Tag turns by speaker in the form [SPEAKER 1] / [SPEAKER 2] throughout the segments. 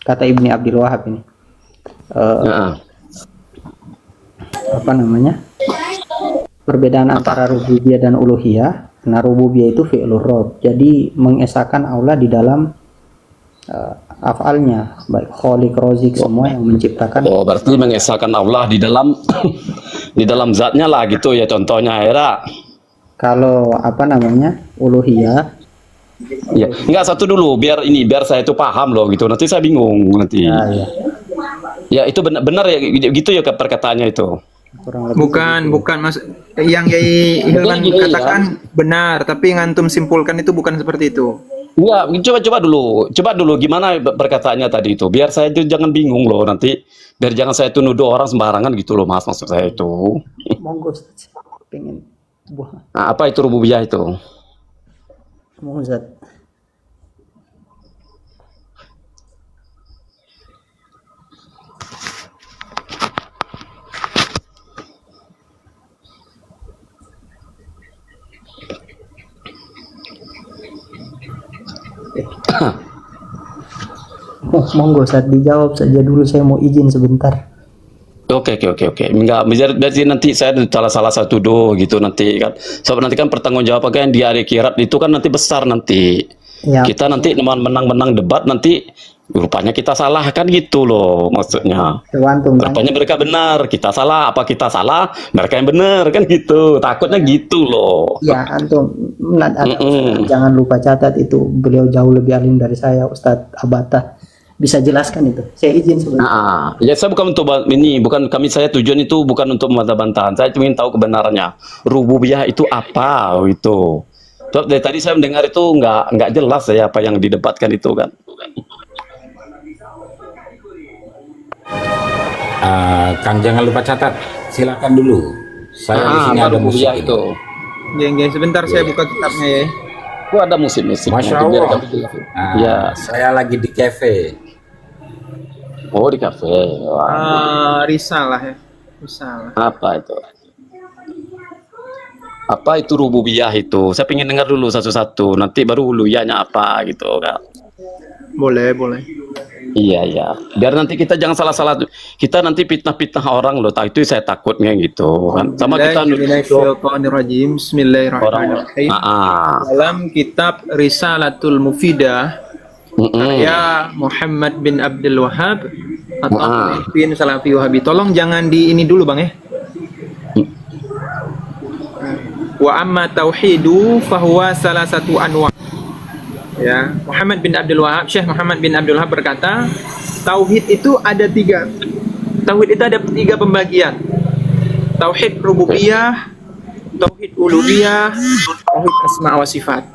[SPEAKER 1] kata Ibni Abdul Wahab ini
[SPEAKER 2] Nah,
[SPEAKER 1] apa namanya, perbedaan antara rububiyah dan uluhiyah. Nah, rububiyah itu fi'lur rabb, jadi mengesahkan Allah di dalam afalnya, baik khaliq, razik, semua yang menciptakan.
[SPEAKER 2] oh berarti mengesahkan Allah di dalam di dalam zatnya lah gitu ya, contohnya era.
[SPEAKER 1] Kalau apa namanya, uluhiyah,
[SPEAKER 2] Ya, enggak, satu dulu biar saya itu paham loh gitu. Nanti saya bingung nanti.
[SPEAKER 1] ya, ya
[SPEAKER 2] Ya itu benar ya gitu ya perkataannya itu.
[SPEAKER 1] kurang lebih
[SPEAKER 3] Bukan mas, yang Yai Hilman
[SPEAKER 2] Gini,
[SPEAKER 3] katakan benar, tapi yang antum simpulkan itu bukan seperti itu.
[SPEAKER 2] Enggak, coba dulu gimana perkataannya tadi itu. Biar saya itu jangan bingung loh nanti. Biar jangan saya itu nuduh orang sembarangan gitu loh, Mas, maksud saya itu.
[SPEAKER 1] monggo Ustaz. Pengen buah
[SPEAKER 2] Nah, apa itu rububiyah itu?
[SPEAKER 1] mau Ustaz. Monggo Ustaz, dijawab saja dulu, saya mau izin sebentar.
[SPEAKER 2] Oke. Enggak, berarti nanti saya salah satu gitu nanti kan. Sebab nanti kan pertanggungjawaban di hari akhirat itu kan nanti besar nanti.
[SPEAKER 1] Ya,
[SPEAKER 2] Kita nanti menang debat nanti rupanya kita salah kan gitu loh maksudnya.
[SPEAKER 1] tergantung
[SPEAKER 2] Rupanya mereka benar, kita salah. Apa kita salah, mereka yang benar kan gitu. Takutnya gitu loh.
[SPEAKER 1] ya antum, jangan lupa catat itu, beliau jauh lebih alim dari saya, Ustadz Abata. Bisa jelaskan itu, saya izin sebentar.
[SPEAKER 2] Nah, ya saya bukan untuk ini, saya tujuan itu bukan untuk membantah-bantahan. Saya cuma ingin tahu kebenarannya. Rububiyah itu apa itu. Sebab dari tadi saya mendengar itu nggak jelas ya apa yang didebatkan itu kan.
[SPEAKER 4] Kang jangan lupa catat, silakan dulu. Saya di sini ada musik
[SPEAKER 2] rububiyah
[SPEAKER 4] ini.
[SPEAKER 2] itu.
[SPEAKER 3] Geng, sebentar saya buka kitabnya ya.
[SPEAKER 2] Oh, ada musik-musik.
[SPEAKER 4] Masya Allah.
[SPEAKER 2] Ya.
[SPEAKER 4] Saya lagi di cafe.
[SPEAKER 2] Oh, di kafe. Wah.
[SPEAKER 3] Risalah ya. Risalah.
[SPEAKER 2] Apa itu? Apa itu rububiyah itu? Saya pengen dengar dulu satu-satu. Nanti baru uluhiyahnya apa gitu kan.
[SPEAKER 3] Boleh.
[SPEAKER 2] Iya. Biar nanti kita jangan salah-salah. Kita nanti fitnah-fitnah orang loh. Itu saya takutnya gitu kan. Sama kita
[SPEAKER 3] Bismillahirrahmanirrahim. Dalam kitab Risalatul Mufidah ya Muhammad bin Abdul Wahab atau bin Salafi Wahabi. Tolong jangan di ini dulu Bang ya. Wa amma tauhidu fahuwa salah satu anwa. Ya, Muhammad bin Abdul Wahab, Syekh Muhammad bin Abdul Wahab berkata, tauhid itu ada tiga. Tauhid itu ada tiga pembagian. Tauhid rububiyah, tauhid uluhiyah, tauhid asma wa sifat.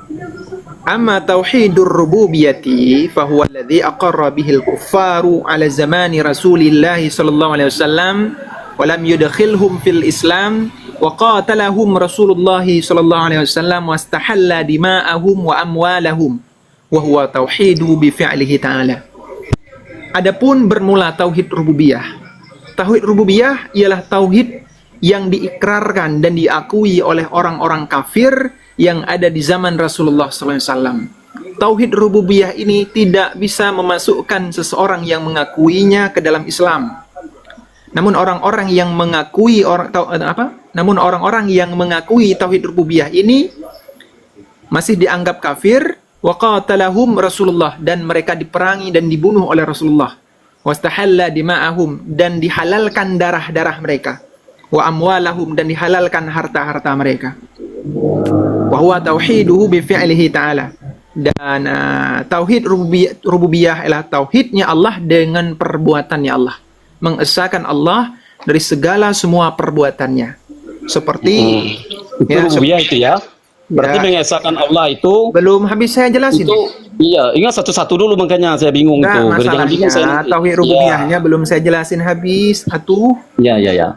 [SPEAKER 3] Amma tauhidur rububiyati fahuwa alladhi aqarra bihil kuffaru ala zamani Rasulillah sallallahu alaihi wasallam wa lam yudkhilhum fil Islam wa qatalahum Rasulullah sallallahu alaihi wasallam wastahalla dima'ahum wa amwalahum wa huwa tauhidu bi fi'lihi ta'ala. Adapun bermula tauhid rububiyah. Tauhid rububiyah ialah tauhid yang diikrarkan dan diakui oleh orang-orang kafir yang ada di zaman Rasulullah SAW. Tauhid rububiyah ini tidak bisa memasukkan seseorang yang mengakuinya ke dalam Islam. Namun orang-orang yang mengakui tauhid rububiyah ini masih dianggap kafir. Wa qatalahum Rasulullah, dan mereka diperangi dan dibunuh oleh Rasulullah. Wastahalla dima'ahum, dan dihalalkan darah-darah mereka. Wa amwalahum, dan dihalalkan harta-harta mereka. Wa huwa tauhiduhu bi fi'lihi ta'ala. Dan tauhid rububiyah adalah tauhidnya Allah dengan perbuatannya Allah. Mengesahkan Allah dari segala semua perbuatannya. Seperti
[SPEAKER 2] itu rububiyah itu ya. Berarti mengesahkan Allah itu
[SPEAKER 3] belum habis saya jelasin.
[SPEAKER 2] Itu iya, ingat satu-satu dulu makanya saya bingung tuh.
[SPEAKER 3] Jangan bingung tauhid rububiyahnya belum saya jelasin habis.
[SPEAKER 2] Iya.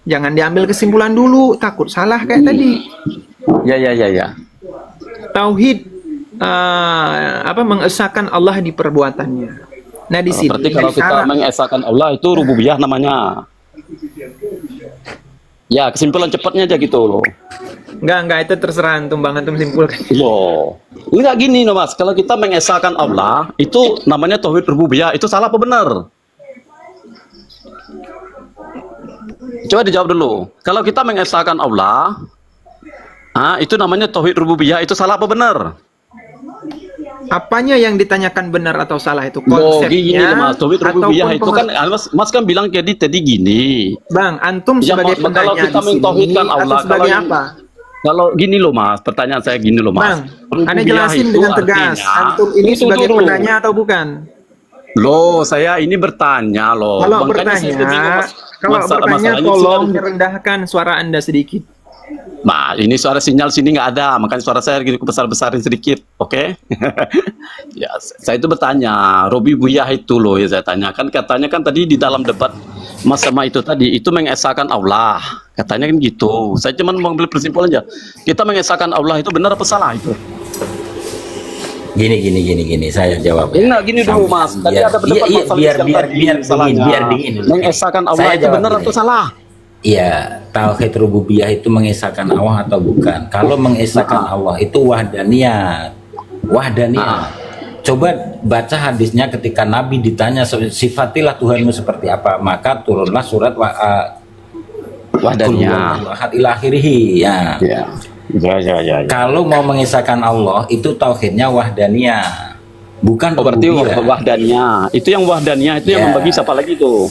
[SPEAKER 3] Jangan diambil kesimpulan dulu, takut salah kayak tadi.
[SPEAKER 2] Ya.
[SPEAKER 3] Tauhid mengesahkan Allah di perbuatannya. Nah di sini
[SPEAKER 2] berarti kalau kita mengesahkan Allah itu rububiyah namanya. Ya, kesimpulan cepatnya aja gitu loh.
[SPEAKER 3] Enggak, itu terserah antum Bang, antum simpulkan.
[SPEAKER 2] Loh, enggak gini loh Mas. Kalau kita mengesahkan Allah, itu namanya tauhid rububiyah, itu salah apa benar? Coba dijawab dulu. Kalau kita mengesahkan Allah, itu namanya tauhid rububiyah, itu salah apa benar?
[SPEAKER 3] Apanya yang ditanyakan benar atau salah itu
[SPEAKER 2] Loh, gini
[SPEAKER 3] konsepnya
[SPEAKER 2] loh Mas, tauhid rububiyah itu kan Mas kan bilang tadi gini.
[SPEAKER 3] Bang, antum
[SPEAKER 2] Ya,
[SPEAKER 3] sebagai
[SPEAKER 2] kalau
[SPEAKER 3] penanya
[SPEAKER 2] kita
[SPEAKER 3] di sini
[SPEAKER 2] mentauhidkan
[SPEAKER 3] atau
[SPEAKER 2] Allah,
[SPEAKER 3] sebagai
[SPEAKER 2] kalau
[SPEAKER 3] apa?
[SPEAKER 2] Kalau gini loh Mas, pertanyaan saya gini loh Mas.
[SPEAKER 3] Bang, Anda
[SPEAKER 2] Rububiyah
[SPEAKER 3] jelasin
[SPEAKER 2] itu
[SPEAKER 3] dengan tegas.
[SPEAKER 2] artinya-
[SPEAKER 3] Antum ini
[SPEAKER 2] Tunggu
[SPEAKER 3] sebagai
[SPEAKER 2] dulu.
[SPEAKER 3] penanya atau bukan?
[SPEAKER 2] Loh, saya ini bertanya loh.
[SPEAKER 3] Kalau
[SPEAKER 2] Makanya saya
[SPEAKER 3] bertanya,
[SPEAKER 2] bingung, Mas.
[SPEAKER 3] kalau bertanya
[SPEAKER 2] Masalahnya
[SPEAKER 3] tolong
[SPEAKER 2] sinyal-
[SPEAKER 3] merendahkan suara Anda sedikit.
[SPEAKER 2] Nah, ini suara sinyal sini nggak ada, makanya suara saya gitu besar-besarin sedikit, oke? Ya, saya itu bertanya, rububiyah itu loh ya saya tanyakan, katanya kan tadi di dalam debat Mas sama itu tadi, itu mengesahkan Allah, katanya kan gitu. Saya cuma mau ambil kesimpulan aja, kita mengesahkan Allah itu benar apa salah itu?
[SPEAKER 4] Gini, saya jawab.
[SPEAKER 2] Enggak, gini dulu Mas, tadi ada pendapat Mas Salih
[SPEAKER 4] biar
[SPEAKER 2] yang tadi, salahnya.
[SPEAKER 4] biar dingin dulu.
[SPEAKER 2] Mengesahkan Allah
[SPEAKER 4] Saya
[SPEAKER 2] itu
[SPEAKER 4] jawab
[SPEAKER 2] benar
[SPEAKER 4] gini.
[SPEAKER 2] atau salah?
[SPEAKER 4] Iya, tauhid rububiyah itu mengesahkan Allah atau bukan? Kalau mengesahkan Allah itu wahdaniyat. Coba baca hadisnya ketika Nabi ditanya sifatilah Tuhanmu seperti apa, maka turunlah surat
[SPEAKER 2] Wahdaniyah.
[SPEAKER 4] Ahad ila akhirih. Ya.
[SPEAKER 2] Ya.
[SPEAKER 4] Kalau mau mengesahkan Allah itu tauhidnya wahdaniyah. Bukan
[SPEAKER 2] Oh, berarti
[SPEAKER 4] rububiyah.
[SPEAKER 2] wahdaniyah. Itu yang wahdaniyah itu yang
[SPEAKER 4] Ya.
[SPEAKER 2] membagi siapa lagi tuh?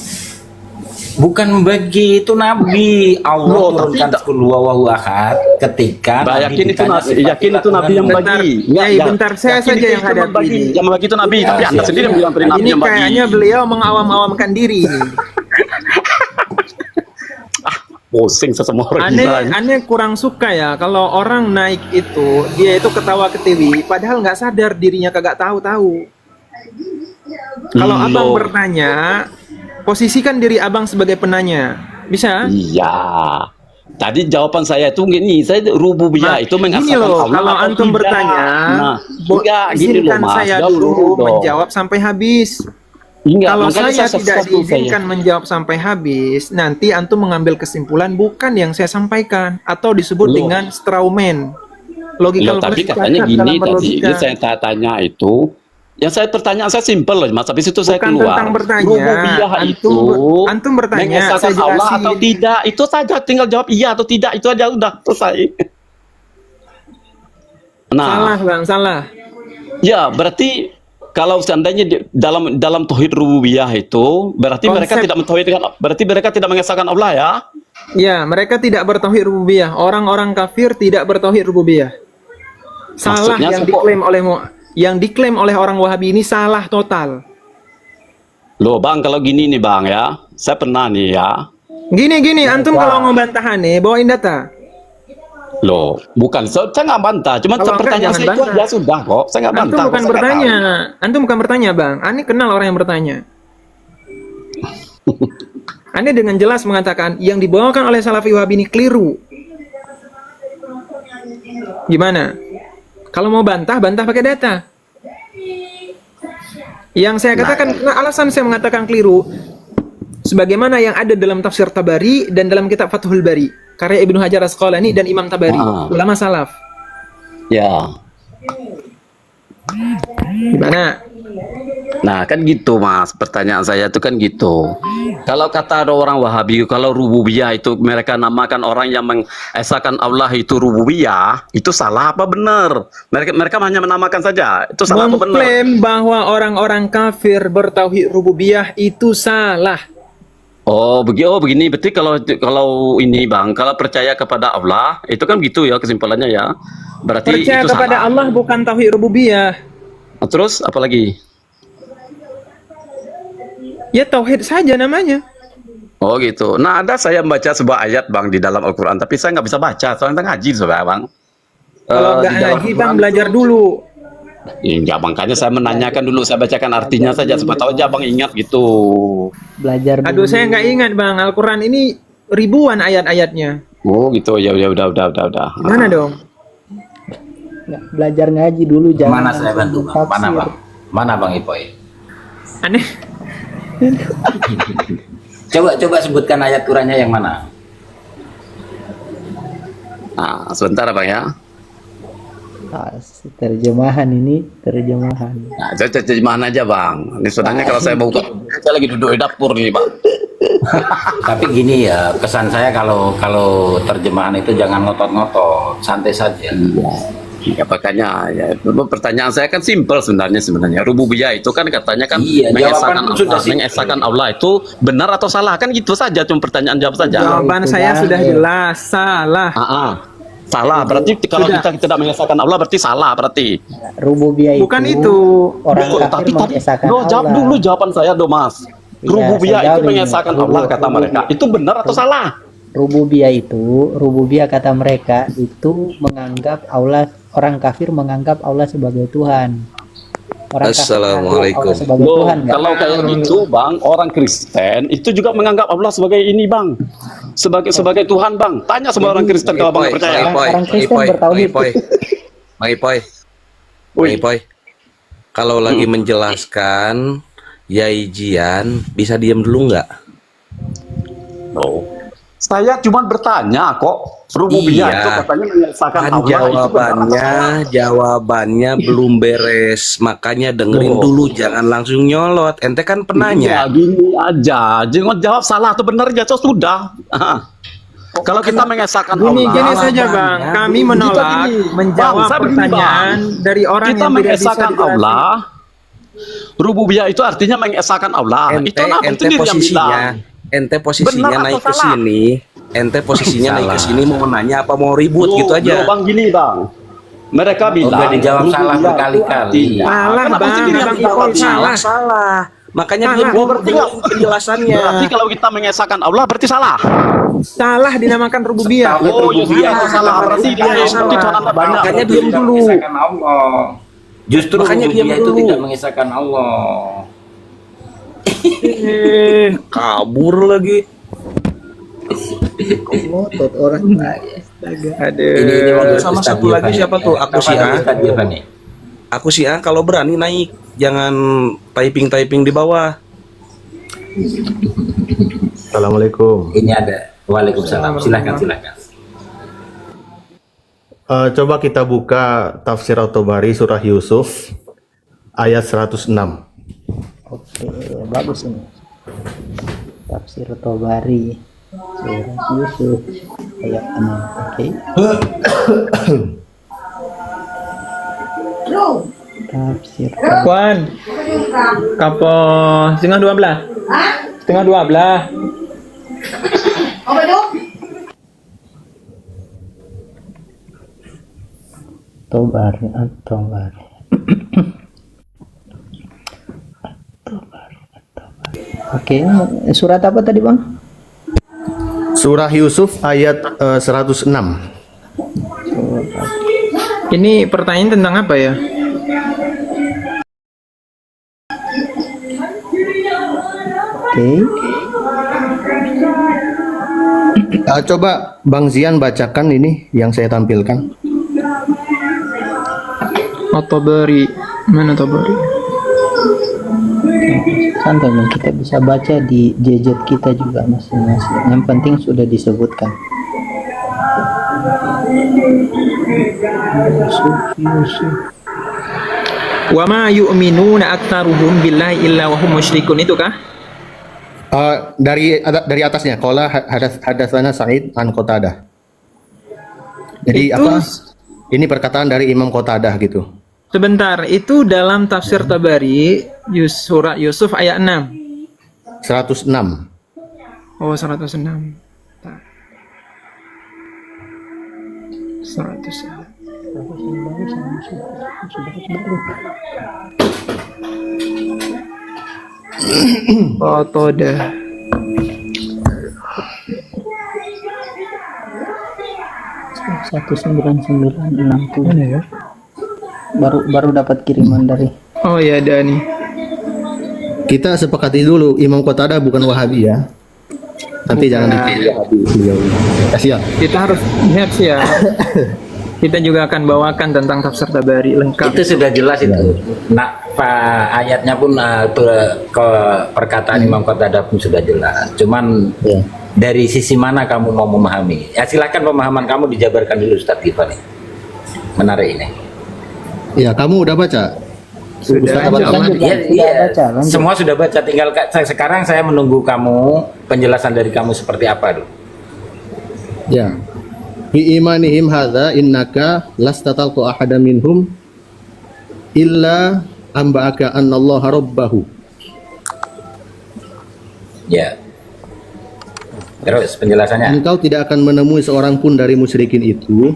[SPEAKER 4] Bukan membagi, itu Nabi. Allah
[SPEAKER 2] Loh,
[SPEAKER 4] turunkan
[SPEAKER 2] tapi-
[SPEAKER 4] qul huwallahu ahad ketika
[SPEAKER 2] Bah,
[SPEAKER 4] Nabi
[SPEAKER 2] yakin itu
[SPEAKER 4] ditanya
[SPEAKER 2] Nabi, yakin itu Nabi yang
[SPEAKER 3] Bentar,
[SPEAKER 2] bagi.
[SPEAKER 3] Yai, bentar, saya
[SPEAKER 2] yakin
[SPEAKER 3] saja
[SPEAKER 2] itu
[SPEAKER 3] yang hadapi
[SPEAKER 2] membagi.
[SPEAKER 3] ini.
[SPEAKER 2] Yang membagi itu Nabi,
[SPEAKER 4] Ya,
[SPEAKER 2] tapi Anda
[SPEAKER 4] siap.
[SPEAKER 2] sendiri yang bilang dari Nabi
[SPEAKER 3] Ini
[SPEAKER 2] yang bagi.
[SPEAKER 3] kayaknya beliau mengawam-awamkan diri ini.
[SPEAKER 2] Pusing sesemua orang
[SPEAKER 3] Aneh,
[SPEAKER 2] gila ini.
[SPEAKER 3] aneh kurang suka ya kalau orang naik itu dia itu ketawa ketiwi, padahal nggak sadar dirinya kagak tahu-tahu. Kalau abang
[SPEAKER 2] Loh.
[SPEAKER 3] bertanya, posisikan diri abang sebagai penanya, bisa?
[SPEAKER 2] Iya. Tadi jawaban saya itu gini, saya rububiyah
[SPEAKER 3] Nah,
[SPEAKER 2] itu
[SPEAKER 3] gini
[SPEAKER 2] mengesahkan
[SPEAKER 3] loh,
[SPEAKER 2] Allah
[SPEAKER 3] kalau
[SPEAKER 2] atau
[SPEAKER 3] antum
[SPEAKER 2] tidak.
[SPEAKER 3] bertanya,
[SPEAKER 2] Nah, enggak gini loh
[SPEAKER 3] izinkan
[SPEAKER 2] Mas.
[SPEAKER 3] saya
[SPEAKER 2] Jawab
[SPEAKER 3] dulu
[SPEAKER 2] dong.
[SPEAKER 3] menjawab sampai habis.
[SPEAKER 2] Enggak,
[SPEAKER 3] Kalau
[SPEAKER 2] makanya
[SPEAKER 3] saya tidak
[SPEAKER 2] satu
[SPEAKER 3] diizinkan menjawab sampai habis, nanti antum mengambil kesimpulan bukan yang saya sampaikan atau disebut
[SPEAKER 2] Loh.
[SPEAKER 3] dengan strawman.
[SPEAKER 2] Loh,
[SPEAKER 3] Logikal
[SPEAKER 2] tapi
[SPEAKER 3] falsifikat
[SPEAKER 2] katanya gini
[SPEAKER 3] dalam
[SPEAKER 2] tadi,
[SPEAKER 3] berlogika.
[SPEAKER 2] ini saya tanya itu, yang saya pertanyaan saya simpel loh, Mas. Habis itu saya
[SPEAKER 3] Bukan
[SPEAKER 2] keluar.
[SPEAKER 3] tentang bertanya.
[SPEAKER 2] Rububiyah itu
[SPEAKER 3] Antum bertanya,
[SPEAKER 2] mengesahkan
[SPEAKER 3] saya
[SPEAKER 2] Allah
[SPEAKER 3] jelasin.
[SPEAKER 2] atau tidak, itu saja. Tinggal jawab iya atau tidak, itu aja udah selesai. Nah,
[SPEAKER 3] Salah bang, salah.
[SPEAKER 2] ya berarti kalau seandainya dalam tauhid rububiyah itu berarti mereka
[SPEAKER 3] Konsep-
[SPEAKER 2] tidak mentauhidkan, berarti mereka tidak mengesahkan Allah ya?
[SPEAKER 3] Ya, mereka tidak bertauhid rububiyah. Orang-orang kafir tidak bertauhid rububiyah. Salah
[SPEAKER 2] Maksudnya
[SPEAKER 3] yang diklaim oleh orang Wahabi ini salah total.
[SPEAKER 2] Loh Bang, kalau gini nih Bang ya, saya pernah nih ya.
[SPEAKER 3] Gini, antum kalau mau bantahan nih, bawain data.
[SPEAKER 2] Loh, bukan, saya nggak bantah, cuma
[SPEAKER 3] Kalau enggak,
[SPEAKER 2] pertanyaan
[SPEAKER 3] jangan
[SPEAKER 2] saya itu
[SPEAKER 3] bantah.
[SPEAKER 2] aja sudah kok, saya nggak
[SPEAKER 3] Antum
[SPEAKER 2] bantah.
[SPEAKER 3] bukan
[SPEAKER 2] kok, saya
[SPEAKER 3] bertanya,
[SPEAKER 2] nggak
[SPEAKER 3] antum bukan bertanya bang. Ani kenal orang yang bertanya. Ani dengan jelas mengatakan yang dibawakan oleh Salafi Wahabi ini keliru. Gimana? Kalau mau bantah, bantah pakai data. Yang saya katakan, alasan saya mengatakan keliru, sebagaimana yang ada dalam tafsir Tabari dan dalam kitab Fathul Bari, karya Ibnu Hajar Asqalani dan Imam Tabari, ulama salaf.
[SPEAKER 2] tahu. Ya,
[SPEAKER 3] Gimana?
[SPEAKER 2] nah kan gitu Mas, pertanyaan saya itu kan gitu. Kalau kata ada orang Wahabi, kalau rububiyah itu mereka namakan orang yang mengesahkan Allah itu rububiyah, itu salah apa benar? Mereka hanya menamakan saja, itu salah apa benar?
[SPEAKER 3] Mengklaim bahwa orang-orang kafir bertauhid rububiyah itu salah.
[SPEAKER 2] Oh begini, berarti kalau ini Bang, kalau percaya kepada Allah, itu kan gitu ya kesimpulannya ya. Berarti
[SPEAKER 3] Percaya
[SPEAKER 2] itu
[SPEAKER 3] kepada
[SPEAKER 2] salah.
[SPEAKER 3] Allah bukan tauhid rububiyah.
[SPEAKER 2] Terus apa lagi?
[SPEAKER 3] Ya tauhid saja namanya.
[SPEAKER 2] Oh gitu. Nah ada saya membaca sebuah ayat Bang di dalam Al-Quran, tapi saya nggak bisa baca, soalnya ngaji sebenarnya Bang.
[SPEAKER 3] Kalau nggak
[SPEAKER 2] Di dalam
[SPEAKER 3] ngaji
[SPEAKER 2] Al-Quran
[SPEAKER 3] bang belajar
[SPEAKER 2] itu-
[SPEAKER 3] dulu.
[SPEAKER 2] Ya makanya saya menanyakan dulu, saya bacakan artinya saja, supaya tahu aja Bang ingat gitu.
[SPEAKER 1] Belajar
[SPEAKER 3] Aduh
[SPEAKER 1] dulu.
[SPEAKER 3] saya nggak ingat bang. Al-Quran ini ribuan ayat-ayatnya.
[SPEAKER 2] Oh gitu, ya udah.
[SPEAKER 3] Mana dong?
[SPEAKER 1] Nggak, belajar ngaji dulu jangan
[SPEAKER 4] Mana saya bantu
[SPEAKER 1] langsung
[SPEAKER 4] bang? Mana
[SPEAKER 1] tafsir.
[SPEAKER 4] bang? Mana bang Ipoy?
[SPEAKER 3] Aneh.
[SPEAKER 4] Coba sebutkan ayat Qurannya yang mana?
[SPEAKER 2] Nah, sebentar Bang ya.
[SPEAKER 1] Ah, terjemahan ini terjemahan.
[SPEAKER 2] Nah, terjemahan aja Bang. Ini sebenarnya kalau saya buka, saya lagi duduk di dapur nih Bang.
[SPEAKER 4] Tapi gini ya, pesan saya kalau terjemahan itu jangan ngotot-ngotot, santai saja.
[SPEAKER 2] Ya makanya ya, pertanyaan saya kan simpel sebenarnya. Rububiyah itu kan katanya kan
[SPEAKER 4] Iya,
[SPEAKER 2] mengesahkan
[SPEAKER 4] jawaban sudah
[SPEAKER 2] Allah, mengesahkan Allah itu benar atau salah kan gitu saja, cuma pertanyaan jawab saja.
[SPEAKER 3] Jawaban
[SPEAKER 1] itu
[SPEAKER 3] saya
[SPEAKER 1] Bang,
[SPEAKER 3] sudah
[SPEAKER 1] ya.
[SPEAKER 3] jelas, salah.
[SPEAKER 2] Salah berarti kalau
[SPEAKER 3] Sudah.
[SPEAKER 2] kita tidak mengesahkan Allah berarti salah berarti.
[SPEAKER 1] Rububiyah
[SPEAKER 3] Bukan
[SPEAKER 1] itu,
[SPEAKER 3] itu.
[SPEAKER 1] orang
[SPEAKER 2] Loh,
[SPEAKER 1] kafir
[SPEAKER 2] tapi
[SPEAKER 1] mengesahkan
[SPEAKER 2] jawab
[SPEAKER 1] Allah.
[SPEAKER 2] dulu jawaban saya do Mas.
[SPEAKER 1] Iya,
[SPEAKER 2] Rububiyah
[SPEAKER 1] saya
[SPEAKER 2] itu
[SPEAKER 1] jawab ini.
[SPEAKER 2] mengesahkan Allah kata mereka. Itu benar atau salah?
[SPEAKER 1] Rububiyah kata mereka itu menganggap Allah, orang kafir menganggap Allah sebagai Tuhan. Orang kafir menganggap Allah sebagai
[SPEAKER 2] Loh,
[SPEAKER 1] Tuhan nggak?
[SPEAKER 2] kalau kayak gitu Bang, orang Kristen itu juga menganggap Allah sebagai ini Bang. Sebagai Tuhan Bang. Tanya semua orang Kristen kalau Bang percaya.
[SPEAKER 1] Orang Kristen bertauhid.
[SPEAKER 5] Bang Ipoy, kalau lagi menjelaskan Yaijian, bisa diam dulu nggak?
[SPEAKER 2] Oh. Saya cuma bertanya kok. Rububiyah
[SPEAKER 5] Iya.
[SPEAKER 2] itu katanya mengesahkan
[SPEAKER 5] Kan
[SPEAKER 2] Allah itu benar atau salah?
[SPEAKER 5] jawabannya belum beres, makanya dengerin
[SPEAKER 2] Oh.
[SPEAKER 5] dulu, jangan langsung nyolot. Ente kan
[SPEAKER 2] Ya
[SPEAKER 5] penanya.
[SPEAKER 2] gini aja, jangan jawab salah atau benar aja sudah. Kalau kita mengesahkan
[SPEAKER 3] Gini
[SPEAKER 2] Allah,
[SPEAKER 3] saja Bang, kami menolak menjawab
[SPEAKER 2] Bang, saya begini,
[SPEAKER 3] pertanyaan dari orang
[SPEAKER 2] kita
[SPEAKER 3] yang tidak bisa
[SPEAKER 2] mengesahkan
[SPEAKER 3] dijelasin.
[SPEAKER 2] Allah. Rububiyah itu artinya mengesahkan Allah. Itu apa? Itu dia yang bilang.
[SPEAKER 5] Ente posisinya
[SPEAKER 2] Benar
[SPEAKER 5] naik
[SPEAKER 2] atau
[SPEAKER 5] ke
[SPEAKER 2] salah?
[SPEAKER 5] sini. Ente posisinya naik ke sini mau nanya apa mau ribut gitu aja.
[SPEAKER 2] Bang gini Bang. Mereka bilang
[SPEAKER 4] Udah dijawab salah
[SPEAKER 2] rububiyah
[SPEAKER 4] berkali-kali.
[SPEAKER 2] itu artinya-
[SPEAKER 3] Salah,
[SPEAKER 2] Kenapa
[SPEAKER 3] Bang.
[SPEAKER 2] sendiri yang
[SPEAKER 3] Bang
[SPEAKER 2] jawab
[SPEAKER 3] Ipoy
[SPEAKER 2] salah?
[SPEAKER 5] Salah. Makanya
[SPEAKER 3] Salah.
[SPEAKER 5] dia
[SPEAKER 2] Oh,
[SPEAKER 5] belum
[SPEAKER 2] berarti
[SPEAKER 5] dengerin penjelasannya.
[SPEAKER 2] Berarti kalau kita mengesahkan Allah berarti salah.
[SPEAKER 3] Salah dinamakan rububiyah.
[SPEAKER 2] Oh, iya salah. Berarti dia
[SPEAKER 5] Salah.
[SPEAKER 2] itu Anda banyak.
[SPEAKER 5] Makanya diam dulu.
[SPEAKER 4] Mengesahkan Allah. Justru
[SPEAKER 5] Makanya diam
[SPEAKER 4] rububiyah itu
[SPEAKER 5] dulu.
[SPEAKER 4] tidak mengesahkan Allah.
[SPEAKER 5] Kabur lagi.
[SPEAKER 1] Ngotot orang.
[SPEAKER 4] Ini waktu
[SPEAKER 5] Sama
[SPEAKER 4] Ustadz
[SPEAKER 5] satu lagi
[SPEAKER 4] Giovanni.
[SPEAKER 5] siapa tuh? Aku
[SPEAKER 4] Kapan
[SPEAKER 5] sih, ah.
[SPEAKER 4] Ustadz Giovanni?
[SPEAKER 5] Aku sih kalau berani naik, jangan typing di bawah.
[SPEAKER 6] Assalamualaikum.
[SPEAKER 4] Ini ada. Waalaikumsalam. Silakan.
[SPEAKER 6] Coba kita buka tafsir At-Tabari surah Yusuf ayat 106.
[SPEAKER 1] Oke, bagus ini. Tafsir Tabari surah Yusuf ayat 6. Oke. Tafsir
[SPEAKER 3] Kuan. Kapo setengah 12. Setengah 12.
[SPEAKER 1] Tabari At-Tabari. Oke, surat apa tadi Bang?
[SPEAKER 6] Surah Yusuf ayat 106.
[SPEAKER 3] Ini pertanyaan tentang apa ya?
[SPEAKER 1] Oke.
[SPEAKER 6] Coba Bang Zian bacakan ini yang saya tampilkan.
[SPEAKER 3] At-Tabari. Mana Tabari?
[SPEAKER 1] Santai Bang, kita bisa baca di gadget kita juga masing-masing. Yang penting sudah disebutkan. Yusuf.
[SPEAKER 3] Wa ma yu'minuna aktsaruhum billahi illa wa hum musyrikun, itu kah?
[SPEAKER 6] Dari atasnya, qala hadatsana Sa'id an Qatadah. Jadi
[SPEAKER 3] Itu-
[SPEAKER 6] apa? Ini perkataan dari Imam Qatadah gitu.
[SPEAKER 3] Sebentar, itu dalam tafsir Tabari surah Yusuf ayat 6.
[SPEAKER 6] 106.
[SPEAKER 3] Oh, 106. Tak. 106. Qatadah.
[SPEAKER 1] Satu 9960 ya. Baru dapat kiriman dari.
[SPEAKER 3] Oh ya, ada nih.
[SPEAKER 6] Kita sepakati dulu Imam Qatadah bukan Wahabi ya. Nanti jangan dipilih Wahabi beliau. Siap.
[SPEAKER 3] Kita harus lihat sih ya. Kita juga akan bawakan tentang tafsir Tabari lengkap.
[SPEAKER 4] Itu sudah jelas itu. Nah, ayatnya pun perkataan Imam Qatadah pun sudah jelas. Cuman Dari sisi mana kamu mau memahami? Ya silakan pemahaman kamu dijabarkan dulu Ustadz Gifari. Menarik ini.
[SPEAKER 6] Ya, kamu udah baca?
[SPEAKER 3] Sudah,
[SPEAKER 6] Ustaz Abad
[SPEAKER 3] lanjut.
[SPEAKER 6] Ahmad?
[SPEAKER 4] Iya,
[SPEAKER 1] Sudah
[SPEAKER 4] iya.
[SPEAKER 1] baca, lanjut.
[SPEAKER 4] Semua sudah baca. Tinggal sekarang saya menunggu kamu penjelasan dari kamu seperti apa dulu.
[SPEAKER 6] Ya. Bi imanihim hadza innaka lastatalqu ahada minhum illa amba'aka annallaha rabbahu.
[SPEAKER 4] Ya. Terus penjelasannya.
[SPEAKER 6] Engkau tidak akan menemui seorang pun dari musyrikin itu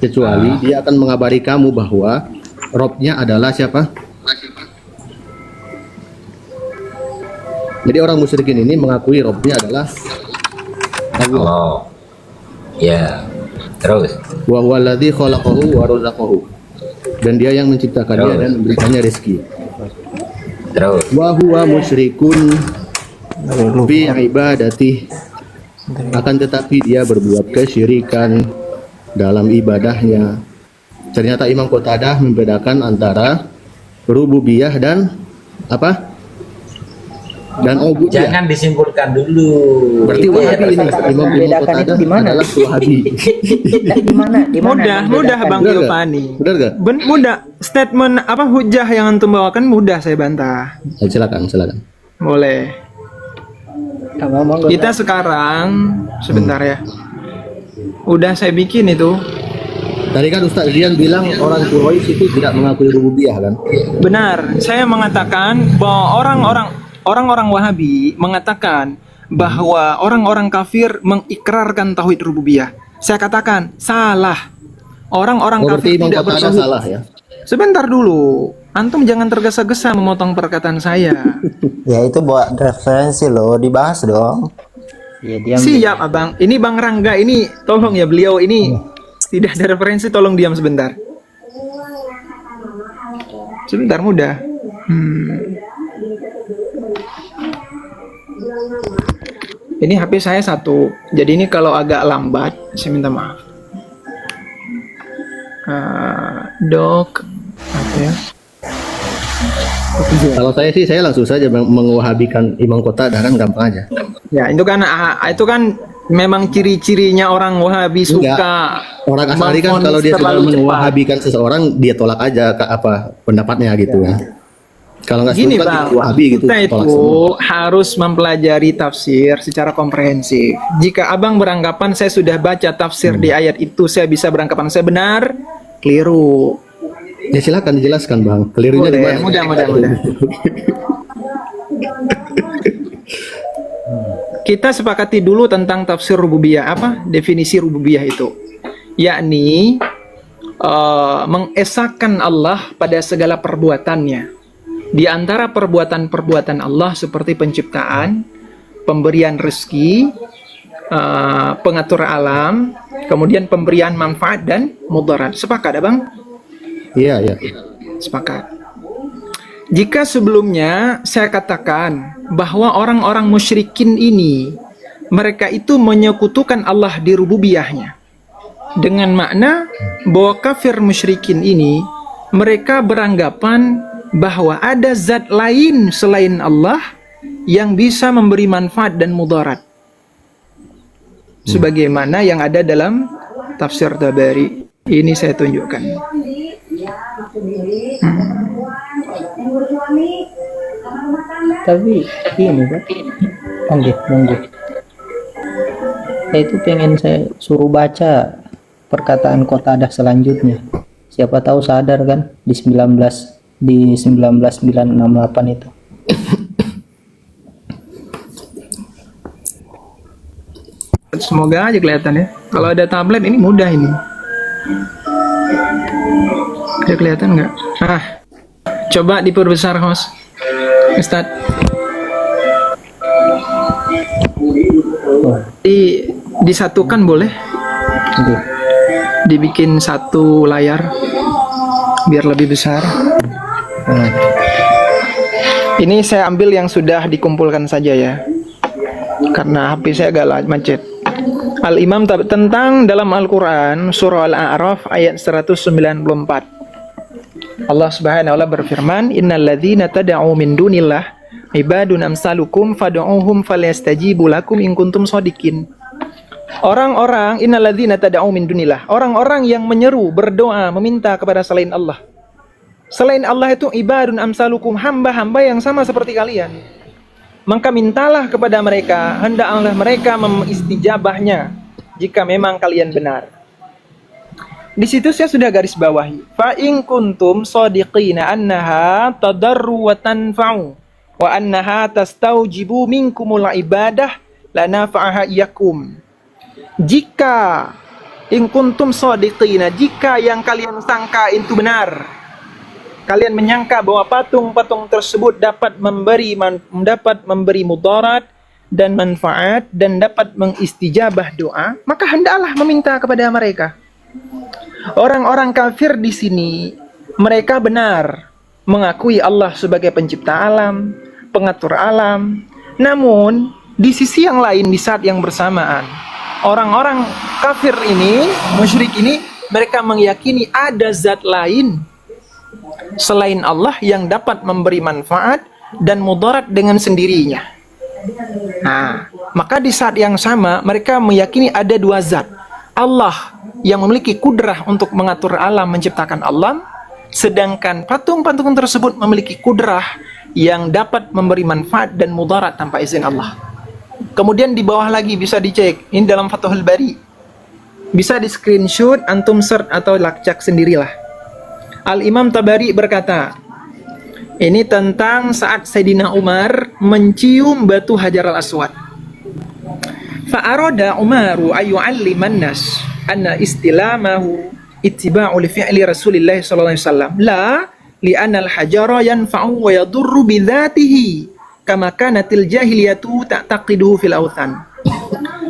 [SPEAKER 6] kecuali dia akan mengabari kamu bahwa Robnya adalah siapa? Jadi orang musyrikin ini mengakui Robnya adalah Allah.
[SPEAKER 4] Oh. Ya. Terus.
[SPEAKER 6] Wa huwallazi khalaqahu wa razaqahu. Dan dia yang menciptakan dia dan memberikannya rezeki.
[SPEAKER 4] Terus.
[SPEAKER 6] Wa huwa musyrikun bi ibadati. Akan tetapi dia berbuat kesyirikan dalam ibadahnya. Ternyata Imam Qatadah membedakan antara rububiyah dan apa? Dan ubudiyah.
[SPEAKER 4] Jangan disimpulkan dulu.
[SPEAKER 6] Berarti
[SPEAKER 4] Itu ya,
[SPEAKER 6] Wahabi ini Imam
[SPEAKER 1] Membedakan
[SPEAKER 6] Qatadah
[SPEAKER 1] itu di mana?
[SPEAKER 6] adalah Wahabi.
[SPEAKER 1] Di mana?
[SPEAKER 3] Mudah Bang
[SPEAKER 6] Benar nggak?
[SPEAKER 3] Giovanni.
[SPEAKER 6] Benar nggak?
[SPEAKER 3] Mudah. Statement apa hujah yang antum bawakan mudah saya bantah.
[SPEAKER 6] Silakan.
[SPEAKER 3] Boleh. Kita sekarang sebentar ya. Udah saya bikin itu.
[SPEAKER 6] Tadi kan Ustaz Dian bilang orang Quraisy itu tidak mengakui rububiyah kan?
[SPEAKER 3] Benar. Saya mengatakan bahwa orang-orang Wahabi mengatakan bahwa orang-orang kafir mengikrarkan tauhid rububiyah. Saya katakan salah. Orang-orang
[SPEAKER 6] Oh, berarti
[SPEAKER 3] kafir
[SPEAKER 6] Imam
[SPEAKER 3] tidak
[SPEAKER 6] Qatadah
[SPEAKER 3] bertauhid.
[SPEAKER 6] salah ya?
[SPEAKER 3] Sebentar dulu. Antum jangan tergesa-gesa memotong perkataan saya.
[SPEAKER 7] Ya itu buat referensi loh, dibahas dong.
[SPEAKER 1] Ya, dia
[SPEAKER 3] Siap abang. Ini Bang Rangga ini tolong ya, beliau ini tidak ada referensi, tolong diam sebentar. Sebentar mudah. Ini HP saya satu, jadi ini kalau agak lambat saya minta maaf. Dok, apa ya?
[SPEAKER 6] Kalau saya sih saya langsung saja mengwahabikan Imam Qatadah kan gampang aja.
[SPEAKER 3] Ya itu kan memang ciri-cirinya orang Wahabi suka.
[SPEAKER 6] Orang Asy'ari kan kalau dia sudah mengwahabikan seseorang dia tolak aja ke apa pendapatnya gitu ya. Kalau nggak
[SPEAKER 3] Gini
[SPEAKER 6] setuju kan
[SPEAKER 3] Bang,
[SPEAKER 6] Wahabi gitu
[SPEAKER 3] kita
[SPEAKER 6] tolak
[SPEAKER 3] itu
[SPEAKER 6] semua.
[SPEAKER 3] harus mempelajari tafsir secara komprehensif. Jika abang beranggapan saya sudah baca tafsir di ayat itu, saya bisa beranggapan saya benar, keliru.
[SPEAKER 6] Ya silakan dijelaskan Bang. Kelirunya di
[SPEAKER 3] Boleh,
[SPEAKER 6] mana?
[SPEAKER 3] mudah. Kita sepakati dulu tentang tafsir rububiyah. Apa definisi rububiyah itu? Yakni mengesahkan Allah pada segala perbuatannya. Di antara perbuatan-perbuatan Allah seperti penciptaan, pemberian rezeki, pengatur alam, kemudian pemberian manfaat dan mudarat. Sepakat, Abang?
[SPEAKER 6] Iya.
[SPEAKER 3] Sepakat. Jika sebelumnya saya katakan bahwa orang-orang musyrikin ini, mereka itu menyekutukan Allah di rububiyahnya, dengan makna bahwa kafir musyrikin ini, mereka beranggapan bahwa ada zat lain selain Allah yang bisa memberi manfaat dan mudarat, sebagaimana yang ada dalam tafsir Tabari. Ini saya tunjukkan.
[SPEAKER 1] Tapi ini Pak. Monggo. Saya itu pengen saya suruh baca perkataan Qatadah selanjutnya. Siapa tahu sadar kan di 19968 itu.
[SPEAKER 3] Semoga aja kelihatan ya. Kalau ada tablet ini mudah ini. Ada kelihatan nggak? Coba diperbesar host, Ustaz. Disatukan boleh? Dibikin satu layar biar lebih besar. Ini saya ambil yang sudah dikumpulkan saja ya, karena HP saya agak macet. Al-Imam tentang dalam Al-Quran surah Al-A'raf ayat 194. Allah Subhanahu wa ta'ala berfirman, "Innal ladzina tad'u min dunillah Ibadun amsalukum fad'uuhum falyastajibu lakum in kuntum shadiqin. Orang-orang innalladzina tad'u min dunillah, orang-orang yang menyeru, berdoa, meminta kepada selain Allah. Selain Allah itu ibadun amsalukum, hamba-hamba yang sama seperti kalian. Maka mintalah kepada mereka, hendaklah mereka mengistijabahnya jika memang kalian benar. Di situ saya sudah garis bawahi. Fa in kuntum shadiqina annaha tadarru wa tanfa'u wa annaha tastaujibu minkumul ibadah lanafa'aha iyakum. Jika in kuntum shadiqina, jika yang kalian sangka itu benar, kalian menyangka bahwa patung-patung tersebut dapat memberi mudarat dan manfaat dan dapat mengistijabah doa, maka hendaklah meminta kepada mereka. Orang-orang kafir di sini, mereka benar mengakui Allah sebagai pencipta alam, pengatur alam. Namun, di sisi yang lain, di saat yang bersamaan, orang-orang kafir ini, musyrik ini, mereka meyakini ada zat lain selain Allah yang dapat memberi manfaat dan mudarat dengan sendirinya. Nah, maka di saat yang sama, mereka meyakini ada dua zat. Allah yang memiliki kudrah untuk mengatur alam, menciptakan alam, sedangkan patung-patung tersebut memiliki kudrah yang dapat memberi manfaat dan mudarat tanpa izin Allah. Kemudian di bawah lagi bisa dicek, ini dalam Fathul Bari, bisa di screenshot, antum search atau lakcak sendirilah. Al-Imam Tabari berkata, ini tentang saat Sayyidina Umar mencium batu Hajar al-Aswad. Fa'arada Umaru ayyu'alliman nas anna istilamahu ittiba'u li fi'li Rasulillah sallallahu alaihi wasallam la li'anna al-hajara yanfa'u wa yadurru bi dzatihi kama kanatil jahiliyatu ta'taqiduhu fil awthan.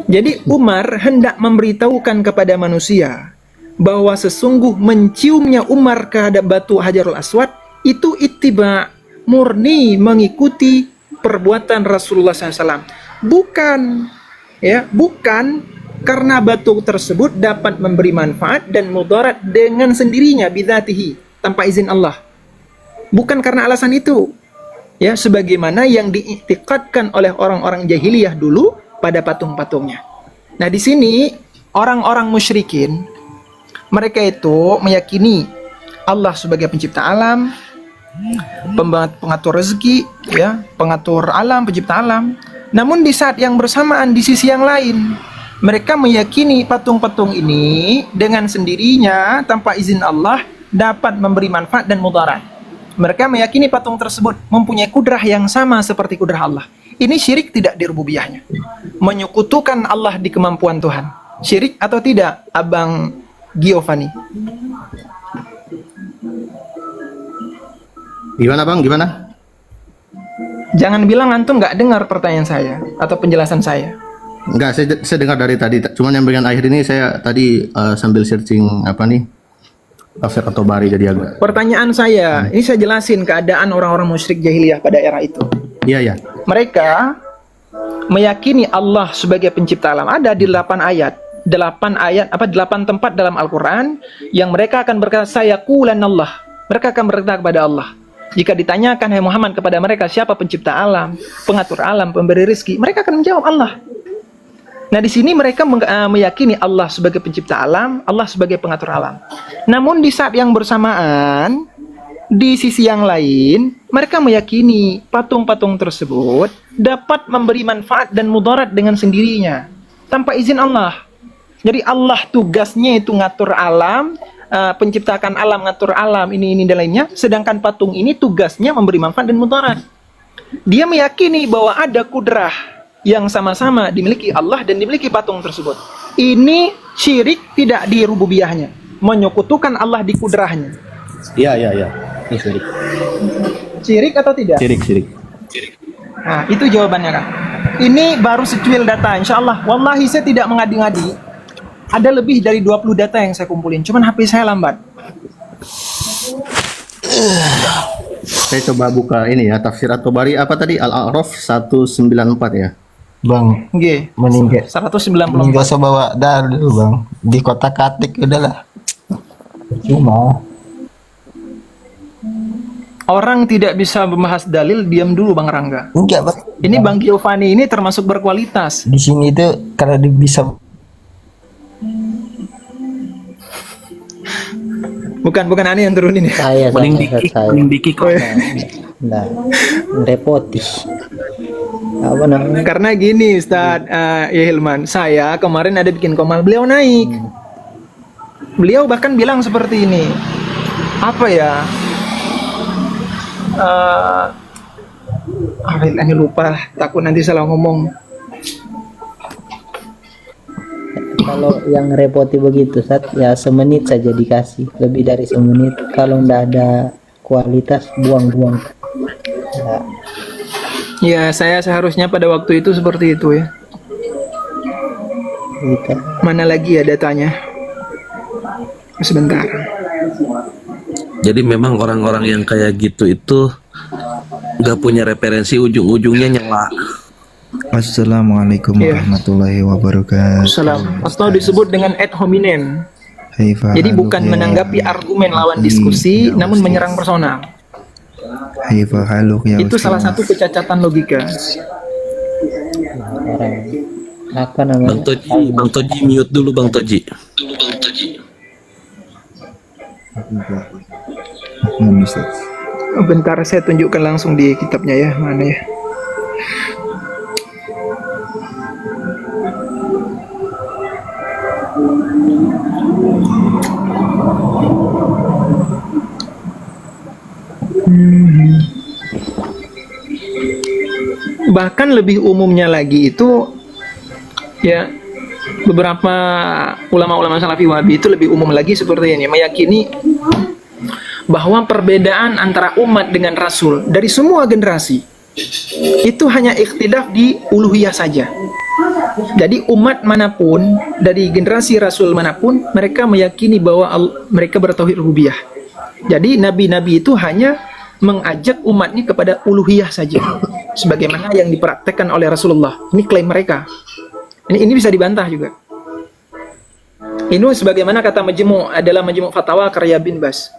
[SPEAKER 3] Jadi Umar hendak memberitahukan kepada manusia bahwa sesungguh menciumnya Umar terhadap batu Hajarul Aswad itu ittiba, murni mengikuti perbuatan Rasulullah SAW. Bukan karena batu tersebut dapat memberi manfaat dan mudarat dengan sendirinya bidzatihi, tanpa izin Allah. Bukan karena alasan itu. Ya, sebagaimana yang diiktikadkan oleh orang-orang jahiliyah dulu pada patung-patungnya. Nah, di sini orang-orang musyrikin, mereka itu meyakini Allah sebagai pencipta alam, pengatur rezeki, ya, pengatur alam, pencipta alam. Namun di saat yang bersamaan, di sisi yang lain, mereka meyakini patung-patung ini dengan sendirinya tanpa izin Allah dapat memberi manfaat dan mudarat. Mereka meyakini patung tersebut mempunyai kudrah yang sama seperti kudrah Allah. Ini syirik tidak di rububiyahnya, menyekutukan Allah di kemampuan Tuhan. Syirik atau tidak, Abang Giovanni?
[SPEAKER 6] Gimana Bang, gimana?
[SPEAKER 3] Jangan bilang antum nggak dengar pertanyaan saya atau penjelasan saya.
[SPEAKER 6] Enggak, saya dengar dari tadi. Cuman yang bagian akhir ini saya tadi sambil searching tafsir atau bari jadi agak.
[SPEAKER 3] Pertanyaan saya, ini saya jelasin keadaan orang-orang musyrik jahiliyah pada era itu.
[SPEAKER 6] Iya.
[SPEAKER 3] Mereka meyakini Allah sebagai pencipta alam. Ada di 8 tempat dalam Al-Quran yang mereka akan berkata sayaqulan Allah. Mereka akan berkata kepada Allah. Jika ditanyakan, hai Muhammad, kepada mereka siapa pencipta alam, pengatur alam, pemberi rezeki, mereka akan menjawab Allah. Nah, di sini mereka meyakini Allah sebagai pencipta alam, Allah sebagai pengatur alam. Namun di saat yang bersamaan, di sisi yang lain, mereka meyakini patung-patung tersebut dapat memberi manfaat dan mudarat dengan sendirinya, tanpa izin Allah. Jadi Allah tugasnya itu ngatur alam, penciptakan alam, ngatur alam, ini dan lainnya. Sedangkan patung ini tugasnya memberi manfaat dan mudarat. Dia meyakini bahwa ada kudrah yang sama-sama dimiliki Allah dan dimiliki patung tersebut. Ini syirik tidak di rububiyahnya, menyekutukan Allah di kudrahnya.
[SPEAKER 6] Iya. Ini syirik.
[SPEAKER 3] Syirik atau tidak?
[SPEAKER 6] Syirik.
[SPEAKER 3] Nah, itu jawabannya, Kak. Ini baru secuil data, insya Allah. Wallahi saya tidak mengadi-ngadi. Ada lebih dari 20 data yang saya kumpulin, cuman HP saya lambat.
[SPEAKER 6] Saya coba buka ini ya, tafsir atau bari apa tadi? Al-A'raf 194 ya.
[SPEAKER 7] Bang,
[SPEAKER 3] Oke.
[SPEAKER 7] meninggal
[SPEAKER 3] 194.
[SPEAKER 7] usah bawa dar dulu bang, di kotak katik udahlah. Cuma
[SPEAKER 3] Orang tidak bisa membahas dalil, diam dulu Bang Rangga.
[SPEAKER 7] Enggak, Bang.
[SPEAKER 3] Ini Bang Giovanni ini termasuk berkualitas.
[SPEAKER 7] Di sini itu karena dia bisa
[SPEAKER 3] Bukan aneh yang turunin ya.
[SPEAKER 5] Mending Diki kok.
[SPEAKER 1] Nah, repoti. Apa namanya?
[SPEAKER 3] Karena gini Ustadz ya Hilman, saya kemarin ada bikin komal, beliau naik. Beliau bahkan bilang seperti ini. Apa ya? Ini lupa, takut nanti salah ngomong.
[SPEAKER 1] Kalau yang repoti begitu, ya semenit saja dikasih, lebih dari semenit. Kalau ndak ada kualitas, buang-buang.
[SPEAKER 3] Ya, saya seharusnya pada waktu itu seperti itu ya.
[SPEAKER 1] Gitu.
[SPEAKER 3] Mana lagi ya datanya? Sebentar.
[SPEAKER 5] Jadi memang orang-orang yang kayak gitu itu nggak punya referensi, ujung-ujungnya nyela.
[SPEAKER 8] Assalamualaikum
[SPEAKER 3] Iya.
[SPEAKER 8] warahmatullahi wabarakatuh.
[SPEAKER 3] Salam. Atau disebut dengan ad hominem.
[SPEAKER 8] Haifa
[SPEAKER 3] Jadi
[SPEAKER 8] haluk
[SPEAKER 3] bukan
[SPEAKER 8] ya.
[SPEAKER 3] menanggapi argumen lawan diskusi,
[SPEAKER 8] Ya,
[SPEAKER 3] namun
[SPEAKER 8] Ustaz.
[SPEAKER 3] menyerang personal.
[SPEAKER 8] Haifa haluk ya.
[SPEAKER 3] Itu
[SPEAKER 8] Ustaz.
[SPEAKER 3] salah satu kecacatan logika.
[SPEAKER 1] Orang apa namanya?
[SPEAKER 5] Bang Toji mute dulu Bang Toji.
[SPEAKER 8] Nah, Ustaz.
[SPEAKER 3] Oh, bentar, saya tunjukkan langsung di kitabnya ya, mana ya? Bahkan lebih umumnya lagi itu ya, beberapa ulama-ulama salafi wahabi itu lebih umum lagi seperti ini, meyakini bahwa perbedaan antara umat dengan rasul dari semua generasi itu hanya ikhtilaf di uluhiyah saja. Jadi umat manapun dari generasi rasul manapun, mereka meyakini bahwa mereka bertauhid rububiyah. Jadi nabi-nabi itu hanya mengajak umatnya kepada uluhiyah saja, sebagaimana yang dipraktekkan oleh Rasulullah. Ini klaim mereka. Ini bisa dibantah juga. Ini sebagaimana kata Majmu' adalah Majmu' Fatawa karya Bin Bas.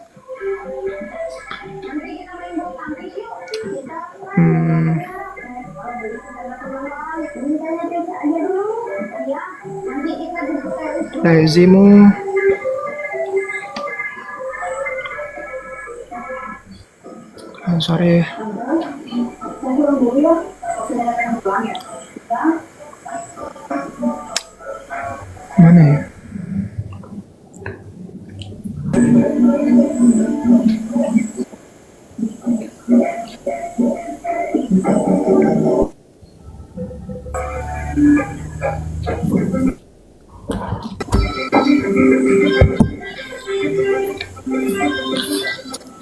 [SPEAKER 3] Lazimu sorry. Mana ya?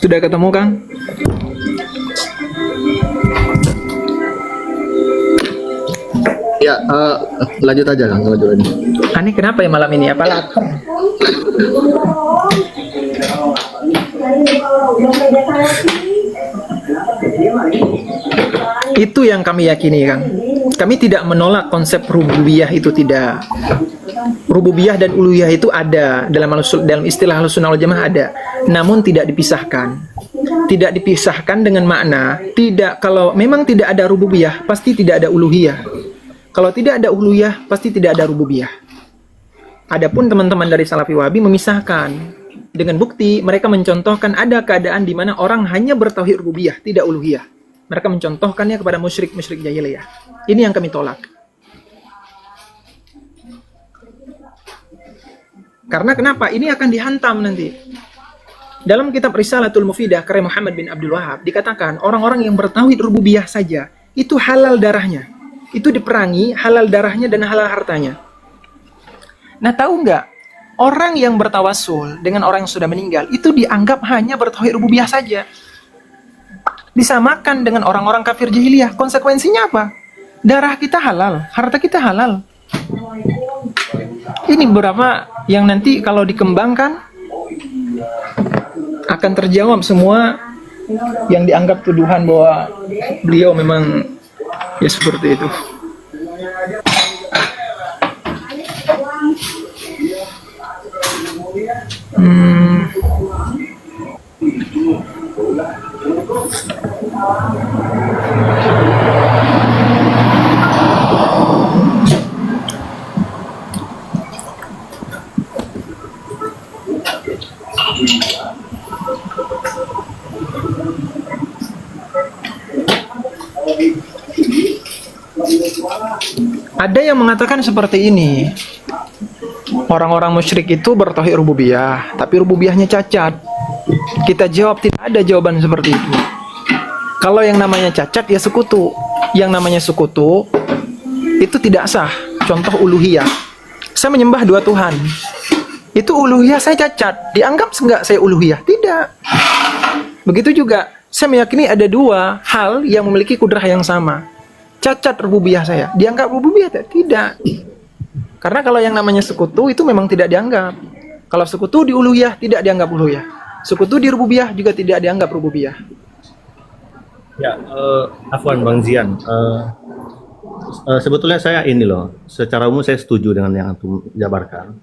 [SPEAKER 3] Sudah ketemu, Kang?
[SPEAKER 6] Ya, lanjut aja Kang, lanjut aja.
[SPEAKER 3] Aneh kenapa ya malam ini? Apa lapar? Itu yang kami yakini, Kang. Kami tidak menolak konsep rububiyah, itu tidak. Rububiyah dan uluhiyah itu ada dalam istilah Ahlussunnah wal Jamaah ada, namun tidak dipisahkan. Tidak dipisahkan dengan makna kalau memang tidak ada rububiyah, pasti tidak ada uluhiyah. Kalau tidak ada uluhiyah, pasti tidak ada rububiyah. Adapun teman-teman dari Salafi Wahabi memisahkan dengan bukti mereka mencontohkan ada keadaan di mana orang hanya bertauhid rububiyah, tidak uluhiyah. Mereka mencontohkannya kepada musyrik-musyrik jahiliyah. Ini yang kami tolak. Karena kenapa? Ini akan dihantam nanti. Dalam kitab Risalatul Mufidah karya Muhammad bin Abdul Wahab dikatakan orang-orang yang bertauhid rububiyah saja itu halal darahnya. Itu diperangi, halal darahnya dan halal hartanya. Nah, tahu nggak? Orang yang bertawasul dengan orang yang sudah meninggal itu dianggap hanya bertauhid rububiyah saja. Disamakan dengan orang-orang kafir jahiliyah. Konsekuensinya apa? Darah kita halal, harta kita halal. Ini beberapa yang nanti kalau dikembangkan akan terjawab semua yang dianggap tuduhan bahwa beliau memang ya seperti itu. Ada yang mengatakan seperti ini. Orang-orang musyrik itu bertauhid rububiyah, tapi rububiyahnya cacat. Kita jawab tidak ada jawaban seperti itu. Kalau yang namanya cacat ya sekutu. Yang namanya sekutu itu tidak sah. Contoh uluhiyah. Saya menyembah dua Tuhan. Itu uluhiyah saya cacat. Dianggap enggak saya uluhiyah? Tidak. Begitu juga saya meyakini ada dua hal yang memiliki kudrah yang sama. Cacat rububiyah saya. Dianggap rububiyah? Tidak. Karena kalau yang namanya sekutu itu memang tidak dianggap. Kalau sekutu di uluhiyah tidak dianggap uluhiyah. Sekutu di rububiyah juga tidak dianggap rububiyah.
[SPEAKER 6] Ya, Afwan Bang Zian. Sebetulnya saya ini loh, secara umum saya setuju dengan yang antum jabarkan.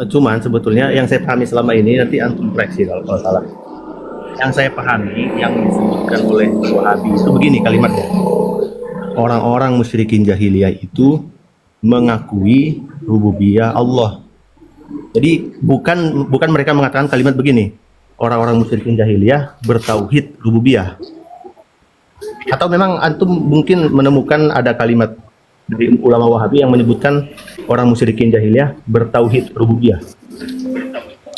[SPEAKER 6] Cuman sebetulnya yang saya pahami selama ini, nanti antum koreksi kalau salah. Yang saya pahami, yang disebutkan oleh Wahabi itu begini kalimatnya. Orang-orang musyrikin jahiliyah itu mengakui rububiyah Allah. Jadi bukan mereka mengatakan kalimat begini. Orang-orang musyrikin jahiliyah bertauhid rububiyah. Atau memang antum mungkin menemukan ada kalimat dari ulama Wahabi yang menyebutkan orang musyrikin jahiliyah bertauhid rububiyah.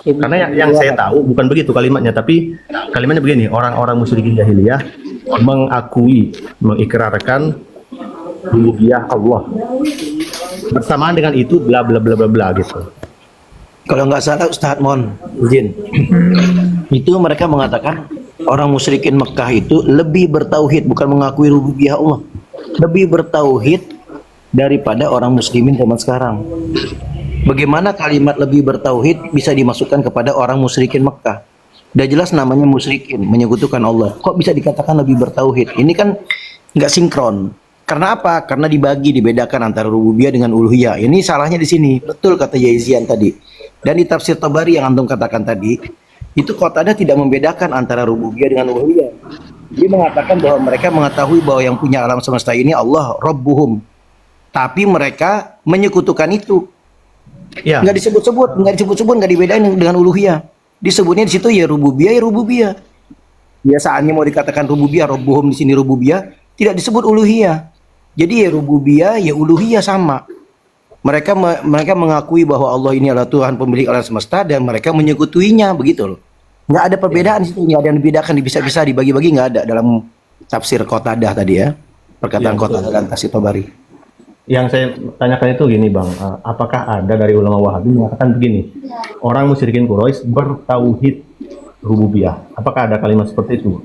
[SPEAKER 6] Karena yang saya tahu bukan begitu kalimatnya, tapi kalimatnya begini, orang-orang musyrikin jahiliyah mengakui, mengikrarkan rububiyah Allah. Bersamaan dengan itu bla bla bla bla bla gitu.
[SPEAKER 9] Kalau nggak salah Ustadz Mon izin, itu mereka mengatakan orang musyrikin Mekah itu lebih bertauhid, bukan mengakui rububiyah Allah, lebih bertauhid daripada orang muslimin zaman sekarang. Bagaimana kalimat lebih bertauhid bisa dimasukkan kepada orang musyrikin Mekah? Udah jelas namanya musyrikin, menyekutukan Allah. Kok bisa dikatakan lebih bertauhid? Ini kan nggak sinkron. Karena apa? Karena dibedakan antara rububiyah dengan uluhiyah. Ini salahnya di sini. Betul kata Yaizian tadi. Dan di tafsir Tabari yang antum katakan tadi, itu Qatadah tidak membedakan antara rububiyah dengan uluhiyah. Dia mengatakan bahwa mereka mengetahui bahwa yang punya alam semesta ini Allah, Rabbuhum. Tapi mereka menyekutukan itu.
[SPEAKER 6] Ya.
[SPEAKER 9] Nggak disebut-sebut, nggak dibedain dengan uluhiyah. Disebutnya di situ ya rububiyah. Biasaannya mau dikatakan rububiyah, Rabbuhum di sini rububiyah, tidak disebut uluhiyah. Jadi ya rububiyah, ya uluhiyah sama. Mereka mengakui bahwa Allah ini adalah Tuhan pemilik alam semesta dan mereka menyekutuinya, begitu loh. Nggak ada perbedaan di situ, nggak ada yang dibedakan, bisa-bisa dibagi-bagi, nggak ada dalam tafsir Qatadah tadi ya. Perkataan Qatadah dan tafsir Tabari.
[SPEAKER 6] Yang saya tanyakan itu gini Bang, apakah ada dari ulama Wahabi mengatakan begini, orang musyrikin Quraisy bertauhid rububiyah? Apakah ada kalimat seperti itu?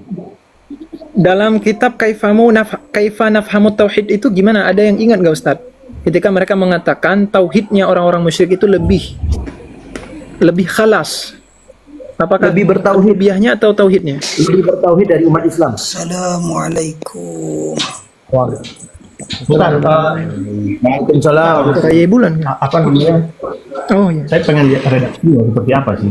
[SPEAKER 3] Dalam kitab Kaifa Nafhamut Tauhid itu gimana? Ada yang ingat nggak Ustadz? Ketika mereka mengatakan tauhidnya orang-orang musyrik itu lebih khalas. Apakah
[SPEAKER 9] lebih bertauhid
[SPEAKER 3] rububiyahnya atau tauhidnya?
[SPEAKER 9] Lebih bertauhid dari umat Islam.
[SPEAKER 10] Assalamualaikum.
[SPEAKER 6] Bukan,
[SPEAKER 9] Waalaikumsalam.
[SPEAKER 3] Kayak bulan kan?
[SPEAKER 6] apa namanya?
[SPEAKER 3] Oh iya.
[SPEAKER 6] Saya pengen lihat redaksinya seperti apa sih?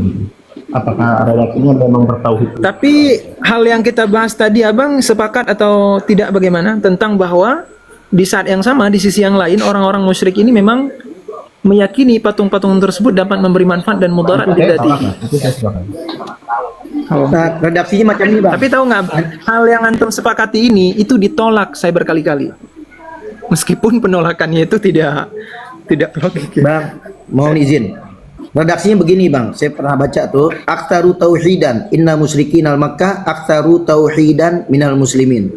[SPEAKER 6] Apakah redaksinya memang bertauhid?
[SPEAKER 3] Tapi hal yang kita bahas tadi Abang sepakat atau tidak bagaimana tentang bahwa di saat yang sama di sisi yang lain orang-orang musyrik ini memang meyakini patung-patung tersebut dapat memberi manfaat dan mudarat di hati.
[SPEAKER 9] Nah, redaksinya macam ini Bang.
[SPEAKER 3] Tapi tahu nggak, hal yang antum sepakati ini itu ditolak saya berkali-kali. Meskipun penolakannya itu tidak logik. Ya.
[SPEAKER 9] Bang, mohon izin. Redaksinya begini Bang, saya pernah baca tuh, aktaru tauhidan inna musyrikin al Makkah aktaru tauhidan minal muslimin.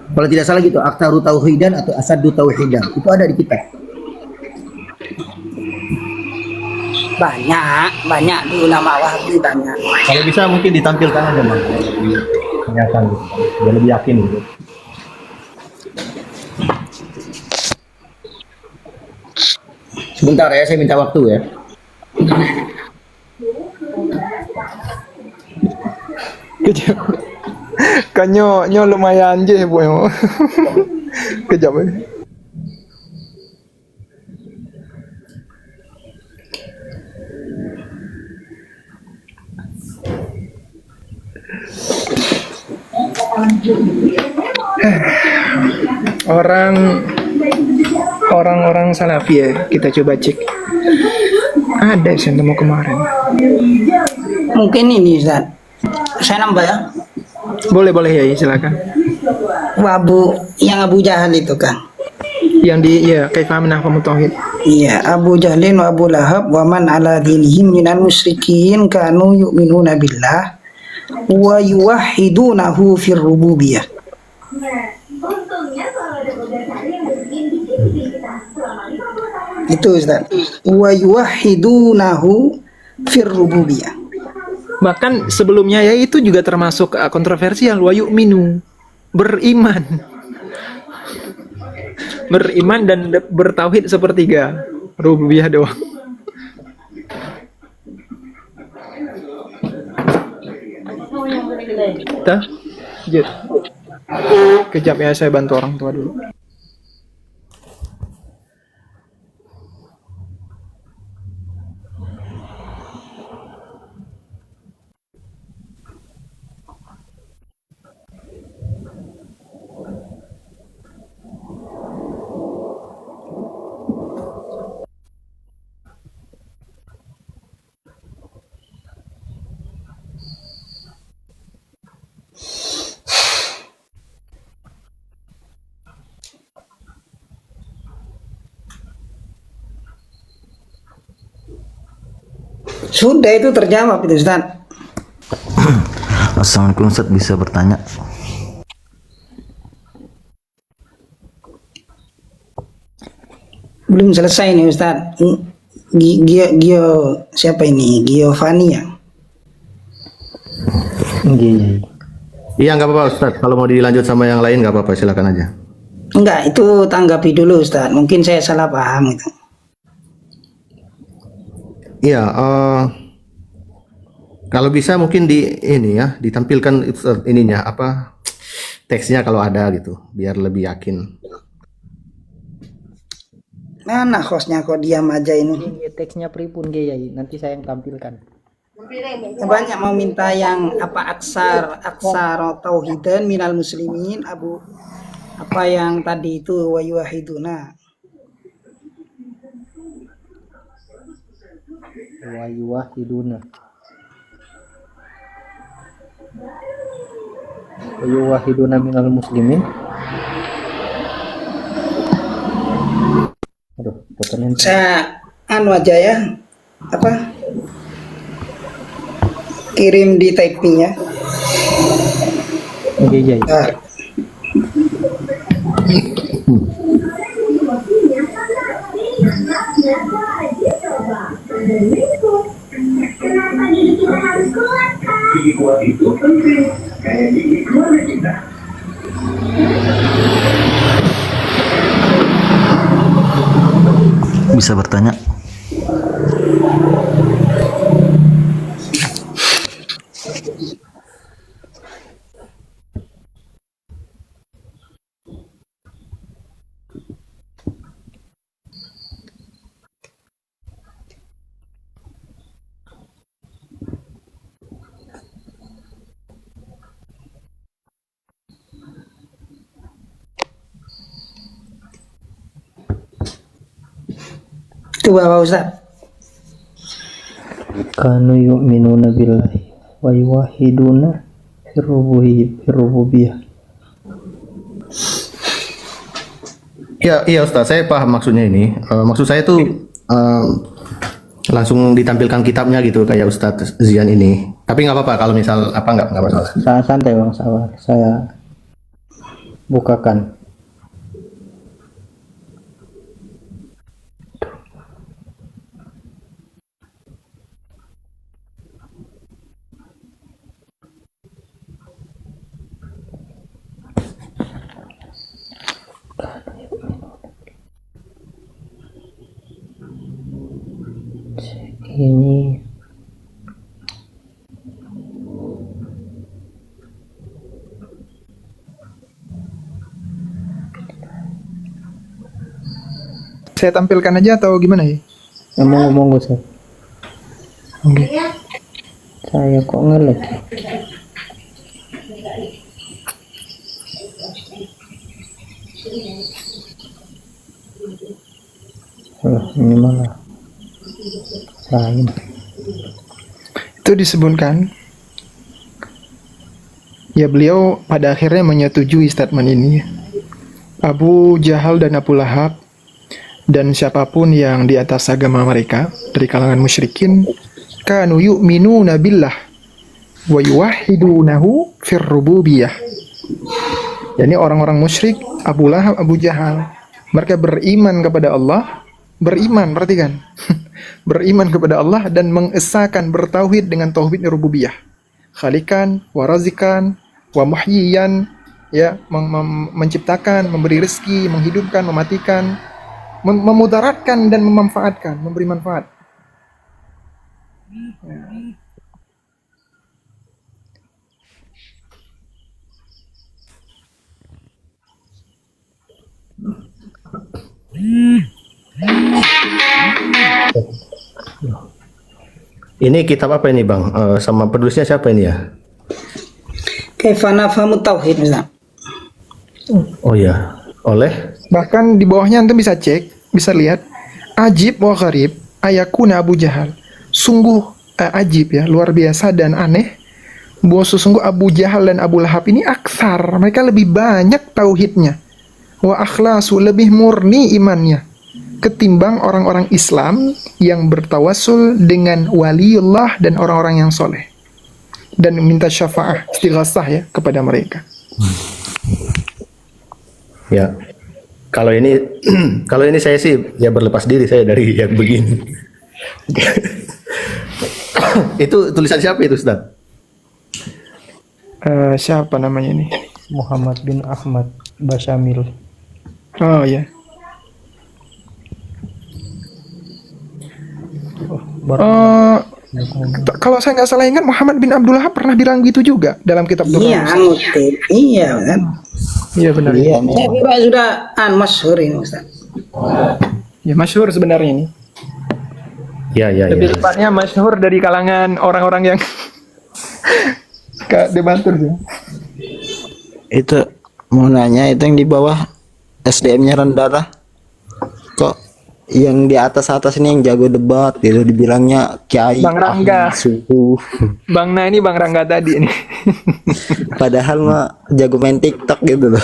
[SPEAKER 9] Kalau tidak salah gitu, aktaru tauhidan atau asadu tauhidan. Itu ada di kitab.
[SPEAKER 10] Banyak di ulama Wahabi banyak.
[SPEAKER 6] Kalau bisa mungkin ditampilkan aja Bang, kelihatan gitu, biar lebih yakin gitu.
[SPEAKER 9] Sebentar ya, saya minta waktu ya.
[SPEAKER 3] Kanyo lumayan je boy. Kejap ya. Orang-orang Salafi ya, kita coba cek. Ada saya nemu kemarin.
[SPEAKER 10] Mungkin ini Ustaz. Saya nambah ya.
[SPEAKER 3] Boleh ya, silakan.
[SPEAKER 10] Yang Abu Jahal itu kan.
[SPEAKER 3] Yang di kaifa nahfamu tauhid.
[SPEAKER 10] Iya, Abu Jahlin wa Abu Lahab wa man ala dinihim minal musyrikin kanu yu'minuna billah wa yuwahhidunahu fir rububiyah. Itu Ustaz. Wa yuwahhidunahu fir rububiyah.
[SPEAKER 3] Bahkan sebelumnya ya itu juga termasuk kontroversial, wa yu'minu, beriman dan bertauhid sepertiga, rububiyah doang. Dah, kejap ya, saya bantu orang tua dulu.
[SPEAKER 10] Sudah itu terjawab itu Ustaz.
[SPEAKER 7] Assalamualaikum Ustaz, bisa bertanya?
[SPEAKER 10] Belum selesai nih Ustaz. Siapa ini? Giovanni ya?
[SPEAKER 6] Iya, nggak apa-apa Ustaz. Kalau mau dilanjut sama yang lain nggak apa-apa, silakan aja.
[SPEAKER 10] Enggak, itu tanggapi dulu Ustaz. Mungkin saya salah paham itu.
[SPEAKER 6] Iya, kalau bisa mungkin ditampilkan ininya teksnya kalau ada gitu, biar lebih yakin.
[SPEAKER 10] Mana hostnya kok diam aja ini?
[SPEAKER 1] Teksnya pripun Kiai, nanti saya yang tampilkan.
[SPEAKER 10] Banyak mau minta yang aksar tauhidan minal muslimin yang tadi itu wa yuwahiduna.
[SPEAKER 1] Wa yuwahiduna minal muslimin. Aduh,
[SPEAKER 10] saya aja ya, kirim di typingnya.
[SPEAKER 1] Oke.
[SPEAKER 7] Bisa bertanya?
[SPEAKER 10] Itu Bapak Ustaz.
[SPEAKER 1] Kanu yu'minuna billahi wa yuwahiduna firrububiyah.
[SPEAKER 6] Iya Ustaz, saya paham maksudnya ini. Maksud saya tuh langsung ditampilkan kitabnya gitu kayak Ustadz Zian ini. Tapi nggak apa-apa kalau misal nggak masalah.
[SPEAKER 1] Santai Bang, sabar. Saya bukakan. Ini
[SPEAKER 3] saya tampilkan aja atau gimana ya?
[SPEAKER 1] ngomong Ustaz.
[SPEAKER 3] Oke.
[SPEAKER 1] Saya kok ngelag. Ini malah lain.
[SPEAKER 11] Itu disebutkan ya, beliau pada akhirnya menyetujui statement ini. Abu Jahal dan Abu Lahab dan siapapun yang di atas agama mereka dari kalangan musyrikin, kanu yu'minuna billah wa yuwahhidunahu fir rububiyah. Yani orang-orang musyrik, Abu Lahab, Abu Jahal, mereka beriman kepada Allah, beriman, perhatikan, beriman kepada Allah dan mengesahkan, bertauhid dengan tauhid rububiyah, khalikan, warazikan, wa muhyiyan, ya, menciptakan, memberi rezeki, menghidupkan, mematikan, memudaratkan dan memanfaatkan, memberi manfaat. Ya.
[SPEAKER 6] Ini kitab apa ini Bang? Sama penulisnya siapa ini ya?
[SPEAKER 10] Kaifa nafhamu tauhid, Ustaz?
[SPEAKER 6] Oh ya, oleh
[SPEAKER 11] Bahkan di bawahnya antum bisa cek, bisa lihat, ajib wa gharib ayakuna Abu Jahal. Sungguh ajib ya, luar biasa dan aneh bahwa sesungguh Abu Jahal dan Abu Lahab ini aksar, mereka lebih banyak tauhidnya. Wa akhlasu, lebih murni imannya ketimbang orang-orang Islam yang bertawassul dengan waliullah dan orang-orang yang soleh dan minta syafaah, istighasah ya kepada mereka.
[SPEAKER 6] ya. Kalau ini kalau ini saya sih ya berlepas diri saya dari yang begini. Itu tulisan siapa itu, Ustaz?
[SPEAKER 11] Siapa namanya ini?
[SPEAKER 1] Muhammad bin Ahmad Basyamil.
[SPEAKER 11] Oh ya. Kalau saya nggak salah ingat, Muhammad bin Abdul Wahab pernah bilang gitu juga dalam kitab Durrul
[SPEAKER 10] Iya,
[SPEAKER 11] Mansur.
[SPEAKER 10] ngutip. Iya, kan?
[SPEAKER 11] Iya benar.
[SPEAKER 1] Iya,
[SPEAKER 10] Saya kira sudah masyhur ini, Ustaz.
[SPEAKER 11] Ya masyhur sebenarnya ini.
[SPEAKER 6] Ya.
[SPEAKER 11] Lebih tepatnya masyhur dari kalangan orang-orang yang debatur sih.
[SPEAKER 7] Itu mau nanya, itu yang di bawah SDM-nya rendah lah. Kok yang di atas-atas ini yang jago debat gitu dibilangnya kiai,
[SPEAKER 11] Bang Rangga.
[SPEAKER 7] suhu.
[SPEAKER 11] Bang Nah ini Bang Rangga tadi ini.
[SPEAKER 7] Padahal mah jago main TikTok gitu loh.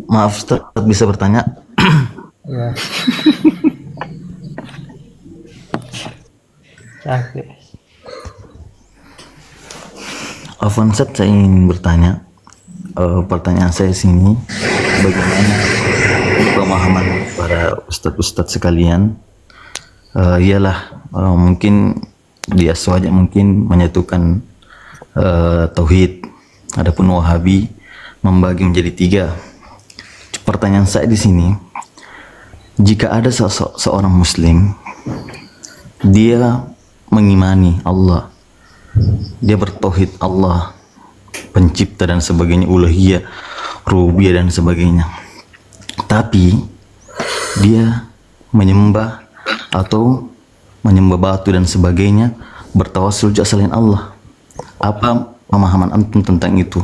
[SPEAKER 5] Maaf Ustaz, bisa bertanya?
[SPEAKER 1] Ya. Oke.
[SPEAKER 5] Afwan Ustaz, saya ingin bertanya. Pertanyaan saya sini, bagaimana pemahaman para ustadz-ustadz sekalian? Ialah mungkin dia saja mungkin menyatukan tauhid, adapun Wahabi membagi menjadi 3. Pertanyaan saya di sini, jika ada seorang Muslim, dia mengimani Allah, dia bertauhid Allah pencipta dan sebagainya, uluhiyah, rububiyah dan sebagainya, tapi dia menyembah atau menyembah batu dan sebagainya, bertawassul juga selain Allah. Apa pemahaman antum tentang itu?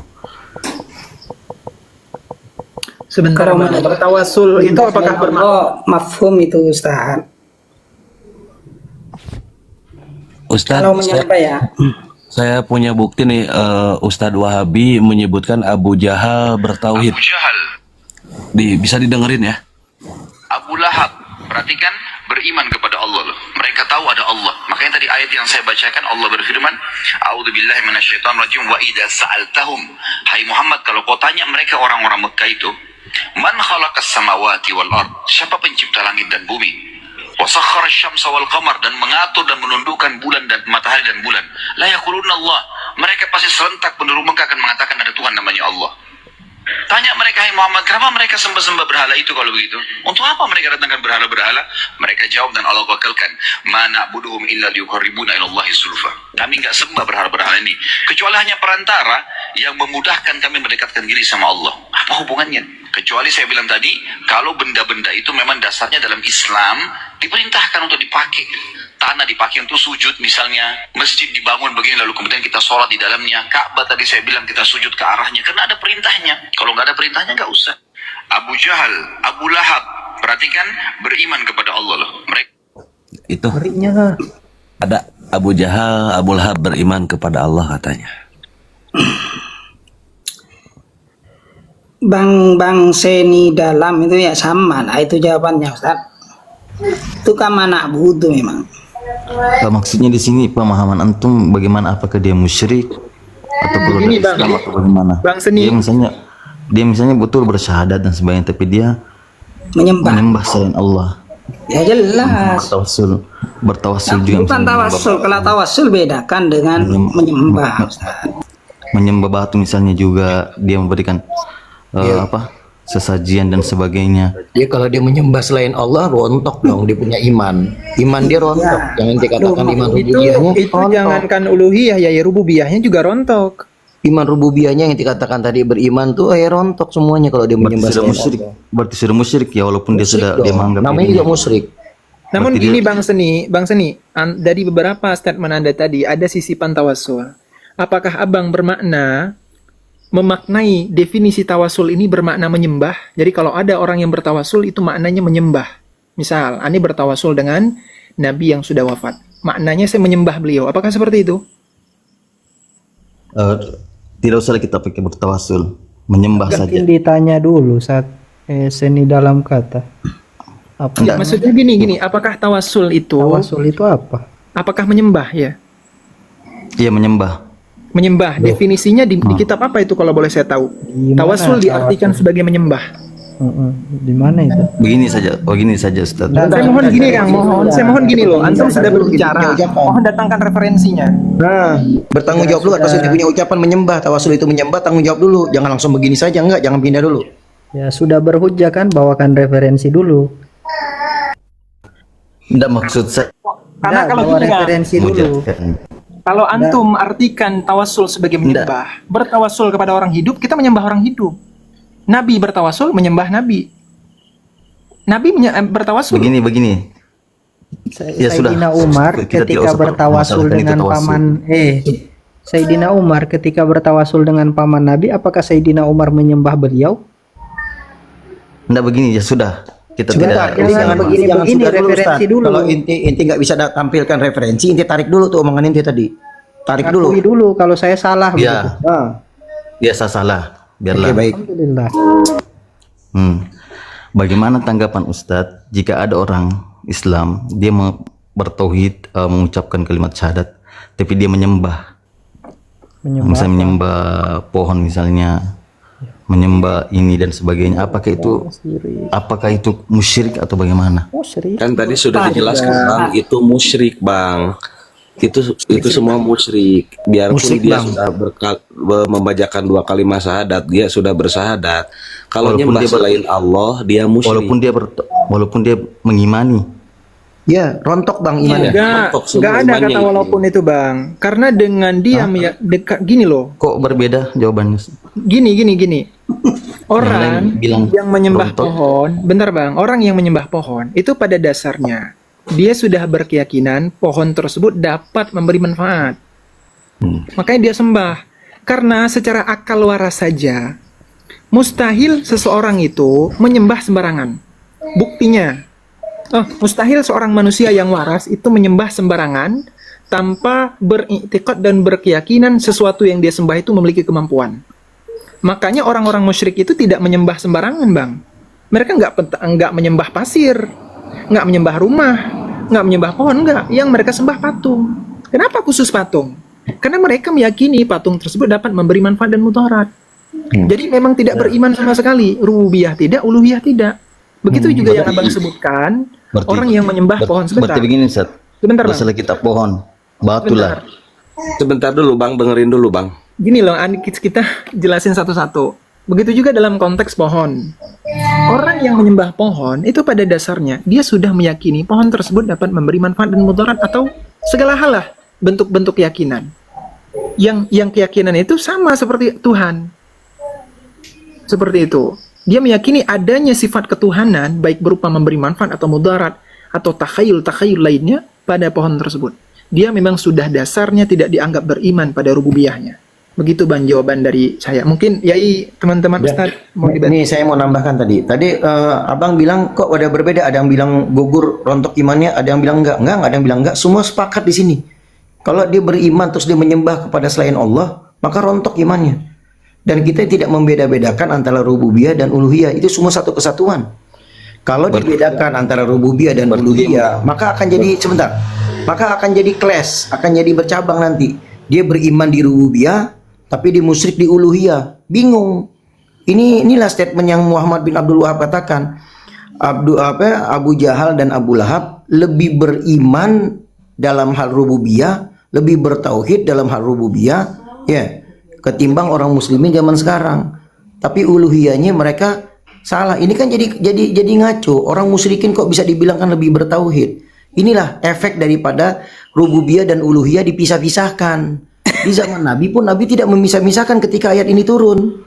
[SPEAKER 11] Sebentar,
[SPEAKER 10] Kalau
[SPEAKER 11] bertawasul itu apakah bermakna?
[SPEAKER 10] Mafhum itu, Ustaz.
[SPEAKER 5] Ustaz,
[SPEAKER 10] Kalau menyembah ya.
[SPEAKER 5] saya punya bukti nih, Ustadz Wahabi menyebutkan Abu Jahal bertauhid.
[SPEAKER 12] Abu Jahal.
[SPEAKER 5] Bisa didengerin ya?
[SPEAKER 12] Abu Lahab, perhatikan, beriman kepada Allah loh. Mereka tahu ada Allah. Makanya tadi ayat yang saya bacakan, Allah berfirman, A'udzubillahi minasyaitonirrajim, wa idza sa'altahum. Hai Muhammad, kalau kau tanya mereka orang-orang Mekah itu, man khalaqas samawati wal ard? Siapa pencipta langit dan bumi? Wa sakhkhara asy-syamsa wal qamar, dan mengatur dan menundukkan bulan dan matahari dan bulan. La yaquluna Allah. Mereka pasti serentak penduduk Mekah akan mengatakan ada Tuhan namanya Allah. Tanya mereka, hai Muhammad, kenapa mereka sembah-sembah berhala itu kalau begitu? Untuk apa mereka datangkan berhala-berhala? Mereka jawab dan Allah wakalkan, ma na'buduhum illa liyuqarribuna ilallahi zulfa. Kami enggak sembah berhala-berhala ini, kecuali hanya perantara yang memudahkan kami mendekatkan diri sama Allah. Apa hubungannya? Kecuali saya bilang tadi, kalau benda-benda itu memang dasarnya dalam Islam diperintahkan untuk dipakai. Tanah dipakai untuk sujud misalnya, masjid dibangun begini lalu kemudian kita sholat di dalamnya, Ka'bah tadi saya bilang kita sujud ke arahnya karena ada perintahnya. Kalau nggak ada perintahnya nggak usah. Abu Jahal, Abu Lahab, perhatikan, beriman kepada Allah loh. Mereka
[SPEAKER 5] Itu
[SPEAKER 1] Ngerinya.
[SPEAKER 5] ada Abu Jahal, Abu Lahab beriman kepada Allah katanya.
[SPEAKER 10] Bang Seni dalam itu ya sama. Nah, itu jawabannya Ustaz. Itu kan anak butuh memang.
[SPEAKER 8] Maksudnya di sini pemahaman antum bagaimana, apakah dia musyrik atau keluar
[SPEAKER 3] Begini,
[SPEAKER 8] dari
[SPEAKER 3] Bang.
[SPEAKER 8] Islam atau bagaimana?
[SPEAKER 3] Bang Seni.
[SPEAKER 8] Dia misalnya betul bersyahadat dan sebagainya, tapi dia menyembah selain Allah.
[SPEAKER 10] Ya jelas.
[SPEAKER 8] Bertawassul juga.
[SPEAKER 10] Bukan
[SPEAKER 8] misalnya
[SPEAKER 10] tawassul. Kalau tawassul bedakan dengan menyembah Ustaz.
[SPEAKER 8] menyembah batu misalnya juga, dia memberikan sesajian dan sebagainya.
[SPEAKER 9] Dia kalau dia menyembah selain Allah, rontok dong dia punya iman. Iman dia rontok. Jangan dikatakan iman rububiyahnya.
[SPEAKER 3] Itu jangankan uluhiyah ya rububiyahnya juga rontok.
[SPEAKER 9] Iman rububiyahnya yang dikatakan tadi beriman tuh rontok semuanya kalau dia menyembah
[SPEAKER 8] Berarti sudah
[SPEAKER 9] selain
[SPEAKER 8] musyrik.
[SPEAKER 9] Allah.
[SPEAKER 8] Berarti sudah musyrik ya, walaupun dia
[SPEAKER 9] Musyrik
[SPEAKER 8] sudah
[SPEAKER 9] dong.
[SPEAKER 8] dia menganggap
[SPEAKER 9] Namanya
[SPEAKER 8] dirinya.
[SPEAKER 9] juga musyrik.
[SPEAKER 3] Namun
[SPEAKER 8] Berarti
[SPEAKER 3] gini
[SPEAKER 8] dia-
[SPEAKER 3] Bang Seni, dari beberapa statement Anda tadi ada sisipan tawassul. Apakah Abang memaknai definisi tawasul ini bermakna menyembah? Jadi kalau ada orang yang bertawasul itu maknanya menyembah. Misal, Anda bertawasul dengan Nabi yang sudah wafat. Maknanya saya menyembah beliau. Apakah seperti itu?
[SPEAKER 8] Tidak usah kita pakai bertawasul, menyembah saja.
[SPEAKER 1] Mungkin ditanya dulu saat Seni dalam kata. Apa?
[SPEAKER 3] Enggak, maksudnya gini, apakah tawasul itu
[SPEAKER 1] apa?
[SPEAKER 3] Apakah menyembah ya?
[SPEAKER 8] Iya, menyembah.
[SPEAKER 3] Menyembah, definisinya di kitab apa itu kalau boleh saya tahu?
[SPEAKER 1] Gimana
[SPEAKER 3] Tawasul diartikan sebagai menyembah.
[SPEAKER 1] Di mana itu?
[SPEAKER 8] Begini saja Ustaz.
[SPEAKER 3] Saya mohon gini Kang, saya mohon gini loh, antum sudah berbicara, mohon datangkan referensinya.
[SPEAKER 9] Nah, bertanggung jawab dulu atas dia punya ucapan menyembah. Tawasul itu menyembah, tanggung jawab dulu. Jangan langsung begini saja, enggak, jangan pindah dulu.
[SPEAKER 1] Ya sudah berhujjah kan, bawakan referensi dulu.
[SPEAKER 8] Tidak maksud saya.
[SPEAKER 3] Karena kalau
[SPEAKER 1] bawa
[SPEAKER 3] gini Kang,
[SPEAKER 1] referensi dulu.
[SPEAKER 3] kalau antum artikan tawasul sebagai menyembah, bertawasul kepada orang hidup, kita menyembah orang hidup. Nabi bertawasul, menyembah Nabi. Nabi bertawasul.
[SPEAKER 8] Begini. Ya sudah.
[SPEAKER 1] Sayyidina Umar
[SPEAKER 8] Kita tidak
[SPEAKER 1] ketika
[SPEAKER 8] usah
[SPEAKER 1] bertawasul
[SPEAKER 8] permasalahkan
[SPEAKER 1] dengan
[SPEAKER 8] itu tawasul.
[SPEAKER 1] paman Sayyidina Umar ketika bertawasul dengan paman Nabi, apakah Sayyidina Umar menyembah beliau?
[SPEAKER 8] Tidak begini, ya sudah. Kita
[SPEAKER 9] Sebentar,
[SPEAKER 8] tidak
[SPEAKER 9] jangan
[SPEAKER 1] begini,
[SPEAKER 9] jangan sudah dulu,
[SPEAKER 1] referensi
[SPEAKER 9] Ustaz.
[SPEAKER 1] dulu.
[SPEAKER 9] Kalau inti nggak bisa tampilkan referensi, inti tarik dulu tuh omongan inti tadi. Tarik
[SPEAKER 1] Akui
[SPEAKER 9] dulu.
[SPEAKER 1] dulu kalau saya salah.
[SPEAKER 8] Ya. Ya, saya salah. Biarlah.
[SPEAKER 9] Oke, baik.
[SPEAKER 1] Alhamdulillah.
[SPEAKER 8] Bagaimana tanggapan Ustadz jika ada orang Islam dia bertauhid, mengucapkan kalimat syahadat, tapi dia menyembah misalnya menyembah pohon, misalnya menyembah ini dan sebagainya, apakah itu musyrik atau bagaimana?
[SPEAKER 5] Kan tadi sudah dijelaskan Bang, itu musyrik Bang. Itu semua musyrik. Biarpun
[SPEAKER 9] Musyrik,
[SPEAKER 5] dia
[SPEAKER 9] Bang.
[SPEAKER 5] sudah membacakan 2 kalimat syahadat, dia sudah bersyahadat. Kalau
[SPEAKER 8] Walaupun
[SPEAKER 5] nyembah
[SPEAKER 8] dia
[SPEAKER 5] selain Allah, dia musyrik.
[SPEAKER 8] Walaupun dia mengimani.
[SPEAKER 9] Ya, rontok Bang imannya.
[SPEAKER 3] Enggak ada kata walaupun itu Bang. Karena dengan dia gini loh.
[SPEAKER 8] Kok berbeda jawabannya?
[SPEAKER 3] Gini. Orang
[SPEAKER 8] bilang
[SPEAKER 3] yang menyembah
[SPEAKER 8] rontok.
[SPEAKER 3] pohon, bentar Bang, orang yang menyembah pohon itu pada dasarnya dia sudah berkeyakinan pohon tersebut dapat memberi manfaat. Makanya dia sembah. Karena secara akal waras saja mustahil seseorang itu menyembah sembarangan. Buktinya, mustahil seorang manusia yang waras itu menyembah sembarangan tanpa beriktikad dan berkeyakinan sesuatu yang dia sembah itu memiliki kemampuan. Makanya orang-orang musyrik itu tidak menyembah sembarangan, Bang. Mereka nggak menyembah pasir, nggak menyembah rumah, nggak menyembah pohon, nggak. Yang mereka sembah patung. Kenapa khusus patung? Karena mereka meyakini patung tersebut dapat memberi manfaat dan mudarat. Jadi memang tidak beriman sama sekali. Rububiyah tidak, uluhiyah tidak. Begitu juga yang Abang sebutkan, orang yang menyembah pohon. Sebentar.
[SPEAKER 8] Berarti begini, Ustaz.
[SPEAKER 3] Sebentar, Bang.
[SPEAKER 8] Masalah kita pohon, batu lah.
[SPEAKER 5] Sebentar dulu Bang, dengerin dulu Bang.
[SPEAKER 3] Gini loh, kita jelasin satu-satu. Begitu juga dalam konteks pohon. Orang yang menyembah pohon itu pada dasarnya dia sudah meyakini pohon tersebut dapat memberi manfaat dan mudarat atau segala hal lah, bentuk-bentuk keyakinan. Yang keyakinan itu sama seperti Tuhan. Seperti itu. Dia meyakini adanya sifat ketuhanan baik berupa memberi manfaat atau mudarat atau takhayul lainnya pada pohon tersebut. Dia memang sudah dasarnya tidak dianggap beriman pada rububiyahnya.
[SPEAKER 11] Begitu Bang jawaban dari saya. Mungkin Yai teman-teman Ustaz mau dibantu.
[SPEAKER 9] Ini saya mau nambahkan tadi. Tadi abang bilang kok ada berbeda. Ada yang bilang gugur rontok imannya, ada yang bilang enggak. Enggak ada yang bilang enggak. Semua sepakat di sini. Kalau dia beriman terus dia menyembah kepada selain Allah, maka rontok imannya. Dan kita tidak membeda-bedakan antara rububiyah dan uluhiyah. Itu semua satu kesatuan. Kalau dibedakan antara rububiyah dan uluhiyah, maka akan jadi maka akan jadi clash, akan jadi bercabang nanti. Dia beriman di rububiyah, tapi dia musyrik di uluhiyah. Bingung. Inilah statement yang Muhammad bin Abdul Wahab katakan. Abu Jahal dan Abu Lahab lebih beriman dalam hal rububiyah, lebih bertauhid dalam hal rububiyah, ya, ketimbang orang muslimin zaman sekarang. Tapi uluhiyahnya mereka salah. Ini kan jadi ngaco. Orang musyrikin kok bisa dibilangkan lebih bertauhid. Inilah efek daripada rububiyah dan uluhiyah dipisah-pisahkan. Di zaman Nabi pun Nabi tidak memisah-misahkan ketika ayat ini turun.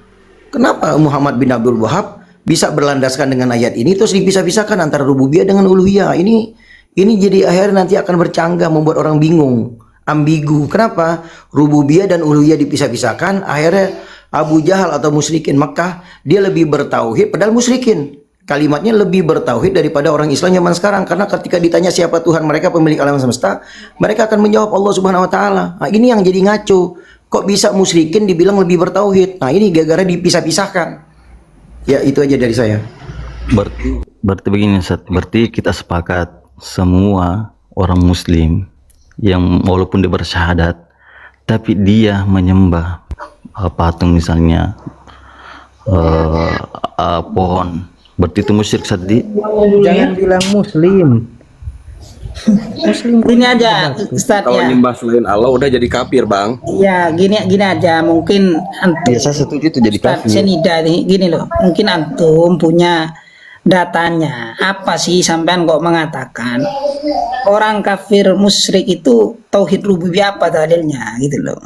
[SPEAKER 9] Kenapa Muhammad bin Abdul Wahab bisa berlandaskan dengan ayat ini terus dipisah-pisahkan antara rububiyah dengan uluhiyah? Ini jadi akhirnya nanti akan bercanggah, membuat orang bingung, ambigu. Kenapa rububiyah dan uluhiyah dipisah-pisahkan? Akhirnya Abu Jahal atau musyrikin Mekah dia lebih bertauhid, padahal musyrikin kalimatnya lebih bertauhid daripada orang Islam zaman sekarang. Karena ketika ditanya siapa Tuhan mereka, pemilik alam semesta, mereka akan menjawab Allah Subhanahu Wa Taala. Nah, ini yang jadi ngaco. Kok bisa musyrikin dibilang lebih bertauhid? Nah, ini gara-gara dipisah-pisahkan. Ya, itu aja dari saya.
[SPEAKER 8] Berarti begini Ustaz, berarti kita sepakat semua orang muslim yang walaupun dia bersyahadat tapi dia menyembah patung misalnya, pohon, berarti itu musyrik Sadi.
[SPEAKER 1] Jangan bilang muslim.
[SPEAKER 10] Gini aja Ustaz
[SPEAKER 5] Kalau
[SPEAKER 10] ya.
[SPEAKER 5] nyembah selain Allah udah jadi kafir, Bang.
[SPEAKER 10] Ya, gini aja mungkin antum.
[SPEAKER 8] Ya, saya setuju itu jadi
[SPEAKER 10] Ustaz
[SPEAKER 8] kafir.
[SPEAKER 10] Senida nih, gini loh. Mungkin antum punya datanya. Apa sih sampean kok mengatakan orang kafir musyrik itu tauhid rububiyah, apa dalilnya gitu loh.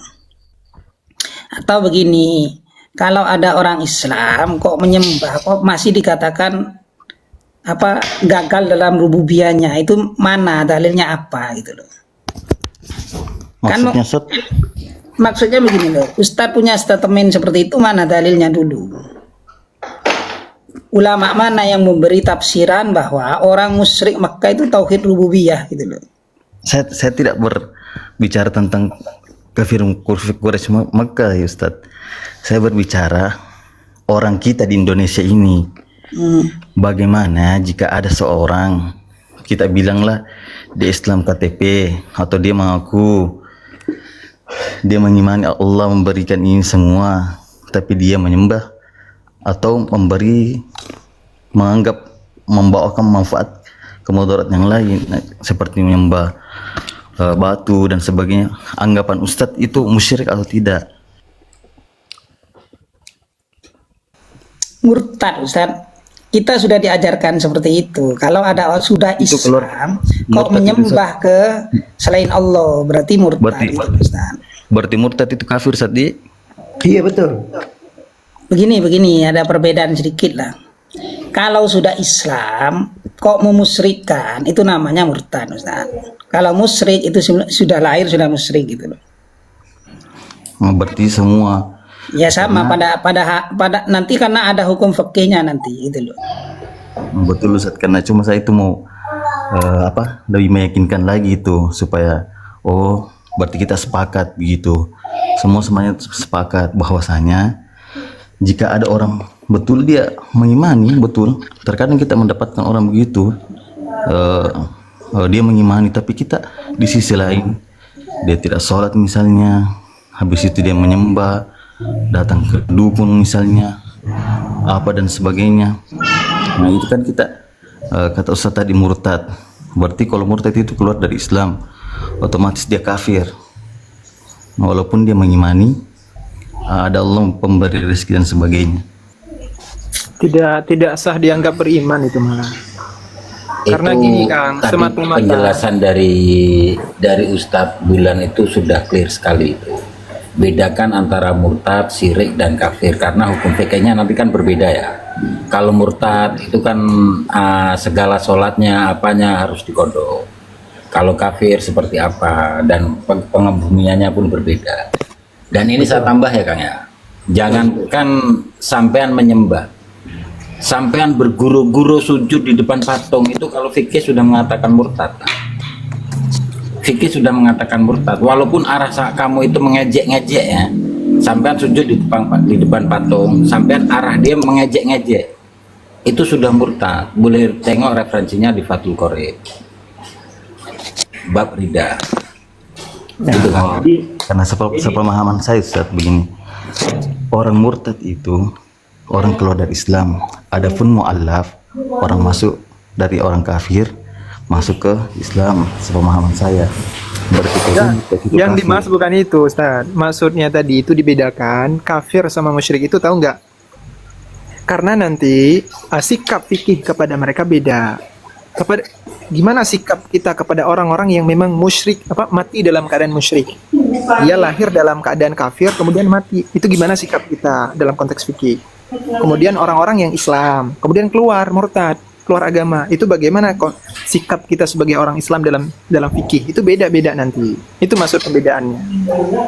[SPEAKER 10] Atau begini, kalau ada orang Islam kok menyembah, kok masih dikatakan apa gagal dalam rububiyahnya, itu mana dalilnya apa gitu loh.
[SPEAKER 8] Maksudnya Ustaz?
[SPEAKER 10] Maksudnya begini loh, Ustadz punya statement seperti itu, mana dalilnya dulu? Ulama mana yang memberi tafsiran bahwa orang musyrik Makkah itu tauhid rububiyah gitu loh.
[SPEAKER 8] Saya tidak berbicara tentang kafir Quraisy Makkah ya Ustaz. Saya berbicara orang kita di Indonesia ini. Bagaimana jika ada seorang, kita bilanglah dia Islam KTP, atau dia mengaku dia mengimani Allah memberikan ini semua, tapi dia menyembah atau menganggap membawakan manfaat kemudarat yang lain, seperti menyembah batu dan sebagainya. Anggapan Ustadz itu musyrik atau tidak?
[SPEAKER 10] Murtad Ustadz. Kita sudah diajarkan seperti itu. Kalau ada sudah Islam kok menyembah ke selain Allah, berarti murtad.
[SPEAKER 8] Berarti murtad itu kafir Sadi?
[SPEAKER 9] Iya betul.
[SPEAKER 10] Begini ada perbedaan sedikit lah. Kalau sudah Islam kok memusyrikkan, itu namanya murtad Ustaz. Kalau musyrik itu sudah lahir sudah musyrik gitu loh.
[SPEAKER 8] Berarti semua
[SPEAKER 10] ya sama pada nanti karena ada hukum fikihnya nanti gitu loh.
[SPEAKER 8] Betul Ustaz, karena cuma saya itu mau lebih meyakinkan lagi itu supaya berarti kita sepakat begitu. Semuanya sepakat bahwasanya jika ada orang betul dia mengimani, betul terkadang kita mendapatkan orang begitu, dia mengimani tapi kita di sisi lain dia tidak sholat misalnya, habis itu dia menyembah, datang ke dukun misalnya, apa dan sebagainya. Nah itu kan kita kata Ustaz tadi murtad. Berarti kalau murtad itu keluar dari Islam, otomatis dia kafir. Walaupun dia mengimani ada Allah pemberi rezeki dan sebagainya.
[SPEAKER 11] Tidak sah dianggap beriman itu malah. Karena gini Kang, semata-mata
[SPEAKER 4] penjelasan dari Ustadz Bulan itu sudah clear sekali itu. Bedakan antara murtad, syirik dan kafir, karena hukum fikihnya nanti kan berbeda ya. Kalau murtad itu kan segala sholatnya apanya harus dikodok. Kalau kafir seperti apa dan pengebumiannya pun berbeda. Dan ini saya tambah ya Kang ya. Jangankan sampean menyembah, sampean berguru-guru sujud di depan patung itu kalau fikih sudah mengatakan murtad. Fikih sudah mengatakan murtad. Walaupun arah kamu itu mengejek-ngejek ya, sampean sujud di depan patung, sampean arah dia mengejek-ngejek, itu sudah murtad. Boleh tengok referensinya di Fathul Qorib, bab rida. Gitu kan.
[SPEAKER 8] Karena sepemahaman saya Ustaz begini, orang murtad itu orang keluar dari Islam. Adapun mu'allaf, orang masuk dari orang kafir masuk ke Islam, sepemahaman saya.
[SPEAKER 11] Yang dimaksud bukan itu, Ustaz. Maksudnya tadi itu dibedakan kafir sama musyrik itu, tahu nggak? Karena nanti sikap fikih kepada mereka beda. Gimana sikap kita kepada orang-orang yang memang musyrik, mati dalam keadaan musyrik? Dia lahir dalam keadaan kafir kemudian mati. Itu gimana sikap kita dalam konteks fikih? Kemudian orang-orang yang Islam kemudian keluar murtad, keluar agama, itu bagaimana sikap kita sebagai orang Islam dalam fikih? Itu beda-beda nanti. Itu maksud pembedaannya.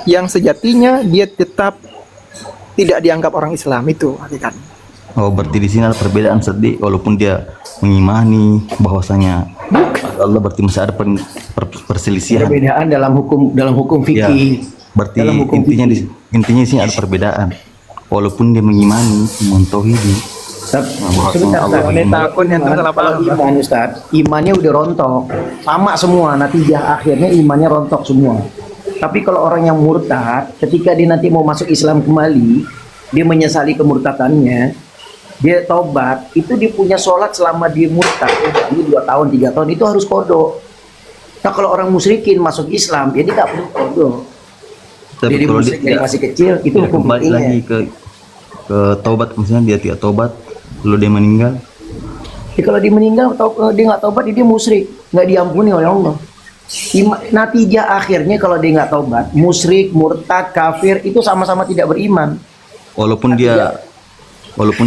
[SPEAKER 11] Yang sejatinya dia tetap tidak dianggap orang Islam, itu hakikatnya.
[SPEAKER 8] Oh, berarti di sini ada perbedaan sedih, walaupun dia mengimani bahwasanya Allah, berarti masih ada perselisihan.
[SPEAKER 9] Perbedaan dalam hukum fikih.
[SPEAKER 8] Berarti intinya di sini ada perbedaan. Walaupun dia mengimani, mentauhidi, bahwasanya Allah
[SPEAKER 9] iman, Ustaz, imannya udah rontok, sama semua, natijah akhirnya imannya rontok semua. Tapi kalau orang yang murtad, ketika dia nanti mau masuk Islam kembali, dia menyesali kemurtadannya, dia taubat, itu dia punya sholat selama dia murtad, ini 2 tahun, 3 tahun, itu harus kodok. Nah kalau orang musyrikin masuk Islam, dia tidak perlu kodok. Jadi musyrik dari masih kecil, itu hukum
[SPEAKER 8] kembali lagi ke taubat, misalnya dia tidak taubat, lalu dia meninggal.
[SPEAKER 9] Jadi kalau dia meninggal, dia nggak taubat, dia musyrik, nggak diampuni oleh Allah. Natijah akhirnya kalau dia nggak taubat, musyrik, murtad, kafir, itu sama-sama tidak beriman.
[SPEAKER 8] Walaupun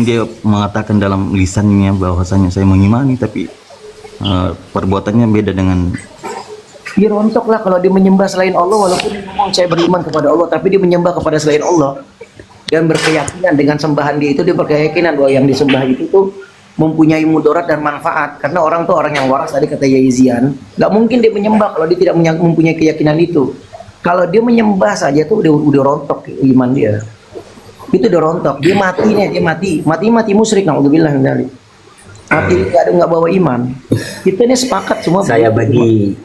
[SPEAKER 8] dia mengatakan dalam lisannya bahwasanya saya mengimani, tapi perbuatannya beda dengan
[SPEAKER 9] dia rontok lah kalau dia menyembah selain Allah. Walaupun dia ngomong saya beriman kepada Allah, tapi dia menyembah kepada selain Allah dan berkeyakinan dengan sembahan dia itu, dia berkeyakinan bahwa yang disembah itu tuh mempunyai mudarat dan manfaat. Karena orang tuh orang yang waras, tadi kata Yaizian, nggak mungkin dia menyembah kalau dia tidak mempunyai keyakinan itu. Kalau dia menyembah saja tuh udah rontok iman dia. Itu udah rontok, dia mati musyrik, naudzubillah min dzalik. Mati nggak bawa iman. Kita ini sepakat semua.
[SPEAKER 4] Saya bagi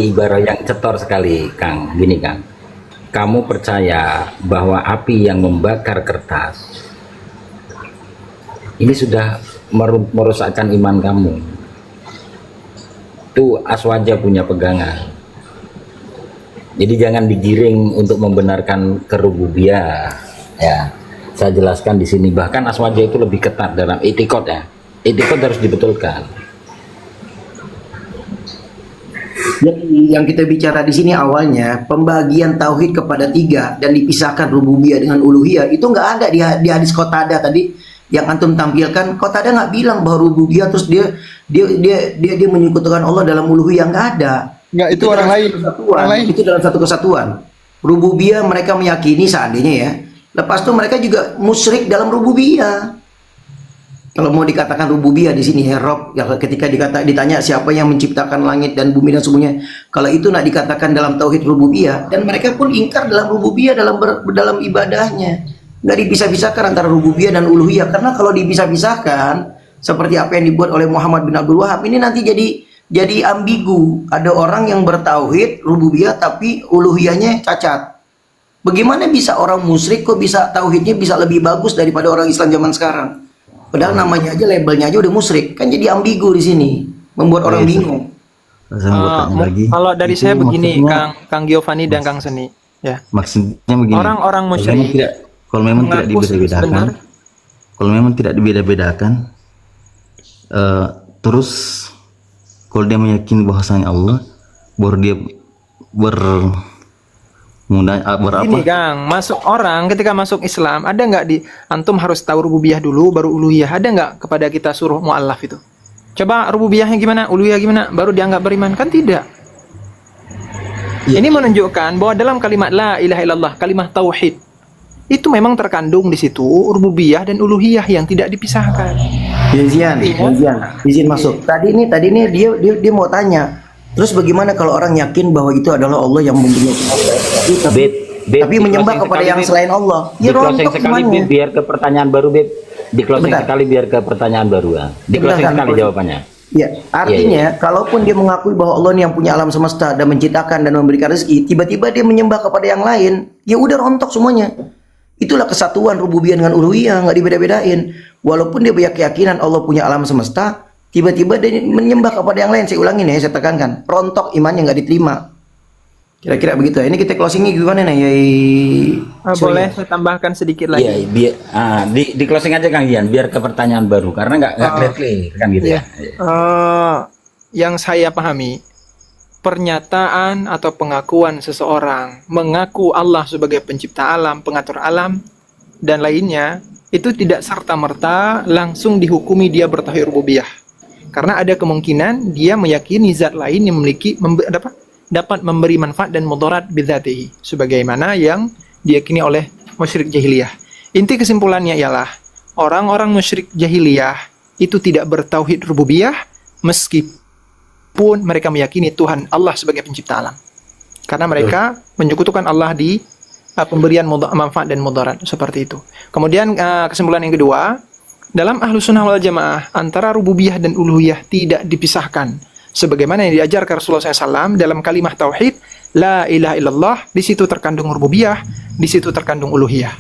[SPEAKER 4] ibarat yang cetor sekali, Kang. Gini, Kang. Kamu percaya bahwa api yang membakar kertas ini sudah merusakkan iman kamu. Itu Aswaja punya pegangan. Jadi jangan digiring untuk membenarkan kerububiyah. Ya, saya jelaskan di sini. Bahkan Aswaja itu lebih ketat dalam itikad ya. Itikad harus dibetulkan.
[SPEAKER 9] Yang kita bicara di sini awalnya pembagian tauhid kepada 3 dan dipisahkan rububiyah dengan uluhiyah, itu nggak ada di hadis Qatadah tadi yang antum tampilkan. Qatadah nggak bilang bahwa rububiyah terus dia menyekutukan Allah dalam uluhiyah, nggak ada.
[SPEAKER 11] Nggak, itu orang lain.
[SPEAKER 9] Itu dalam satu kesatuan. Rububiyah mereka meyakini seandainya ya. Lepas itu mereka juga musyrik dalam rububiyah. Kalau mau dikatakan rububiyah di sini ya Rob, ya ketika ditanya siapa yang menciptakan langit dan bumi dan semuanya, kalau itu nak dikatakan dalam tauhid rububiyah, dan mereka pun ingkar dalam rububiyah dalam ibadahnya. Nggak dipisah-pisahkan antara rububiyah dan uluhiyah, karena kalau dipisah-pisahkan seperti apa yang dibuat oleh Muhammad bin Abdul Wahab ini nanti jadi ambigu. Ada orang yang bertauhid rububiyah tapi uluhiyahnya cacat. Bagaimana bisa orang musyrik kok bisa tauhidnya bisa lebih bagus daripada orang Islam zaman sekarang? Padahal namanya aja, labelnya aja udah musyrik, kan jadi ambigu di sini, membuat orang bingung.
[SPEAKER 3] Kalau dari saya begini, Kang Giovanni dan Kang Seni, ya.
[SPEAKER 8] Maksudnya begini.
[SPEAKER 3] Orang musyrik.
[SPEAKER 8] Kalau memang tidak dibeda-bedakan, terus kalau dia meyakini bahwasanya Allah, baru dia
[SPEAKER 3] Ini Kang, ketika masuk Islam, ada nggak di antum harus tahu rububiyah dulu baru uluhiyah? Ada nggak kepada kita suruh mu'allaf itu? Coba rububiyahnya gimana, uluhiyah gimana, baru dianggap beriman? Kan tidak. Ini menunjukkan bahwa dalam kalimat la ilaha illallah, kalimat tauhid, itu memang terkandung di situ rububiyah dan uluhiyah yang tidak dipisahkan.
[SPEAKER 9] Izin masuk. Tadi ini dia mau tanya. Terus bagaimana kalau orang yakin bahwa itu adalah Allah yang mempunyai tapi menyembah kepada yang selain Allah?
[SPEAKER 4] Ya rontok sekali, biar ke pertanyaan baru, Beb. Di closing sekali biar ke pertanyaan baru. Di closing sekali jawabannya.
[SPEAKER 9] Ya, artinya kalaupun dia mengakui bahwa Allah ini yang punya alam semesta dan menciptakan dan memberikan rezeki, tiba-tiba dia menyembah kepada yang lain, ya udah rontok semuanya. Itulah kesatuan rububiyah dengan uluhiyah, nggak dibeda-bedain. Walaupun dia punya keyakinan Allah punya alam semesta, tiba-tiba dia menyembah kepada yang lain. Saya ulangin ya, saya tekankan, rontok imannya, nggak diterima. Kira-kira begitu. Ini kita closingnya gimana nih, Yai?
[SPEAKER 3] Boleh saya tambahkan sedikit lagi?
[SPEAKER 4] Iya, di closing aja Kang Ian, biar ke pertanyaan baru karena nggak clear kan gitu ya.
[SPEAKER 3] Yang saya pahami, pernyataan atau pengakuan seseorang mengaku Allah sebagai pencipta alam, pengatur alam, dan lainnya, itu tidak serta-merta langsung dihukumi dia bertauhid rububiyah. Karena ada kemungkinan dia meyakini zat lain yang memiliki dapat memberi manfaat dan mudarat bidzatihi, sebagaimana yang diyakini oleh musyrik jahiliyah. Inti kesimpulannya ialah orang-orang musyrik jahiliyah itu tidak bertauhid rububiyah meskipun mereka meyakini Tuhan Allah sebagai pencipta alam. Karena mereka menyekutukan Allah di pemberian manfaat dan mudarat, seperti itu. Kemudian kesimpulan yang kedua, dalam Ahlus Sunnah wal Jamaah antara rububiyah dan uluhiyah tidak dipisahkan. Sebagaimana yang diajarkan Rasulullah SAW dalam kalimah tauhid, la ilaha illallah, di situ terkandung rububiyah, di situ terkandung uluhiyah.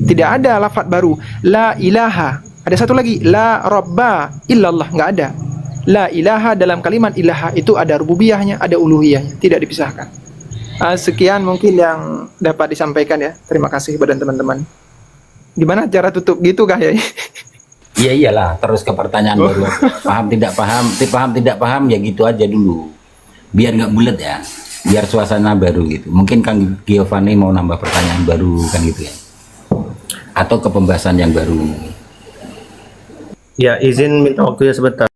[SPEAKER 3] Tidak ada lafaz baru, la ilaha. Ada satu lagi, la rabba illallah, nggak ada. La ilaha dalam kalimat ilaha itu ada rububiyahnya, ada uluhiyahnya, tidak dipisahkan. Sekian mungkin yang dapat disampaikan ya. Terima kasih kepada teman-teman. Gimana cara tutup gitu kah ya?
[SPEAKER 4] Iya iyalah, terus ke pertanyaan baru. Paham tidak paham ya gitu aja dulu. Biar nggak bulat ya. Biar suasana baru gitu. Mungkin Kang Giovanni mau nambah pertanyaan baru kan gitu ya. Atau ke pembahasan yang baru.
[SPEAKER 6] Ya, izin minta waktunya sebentar.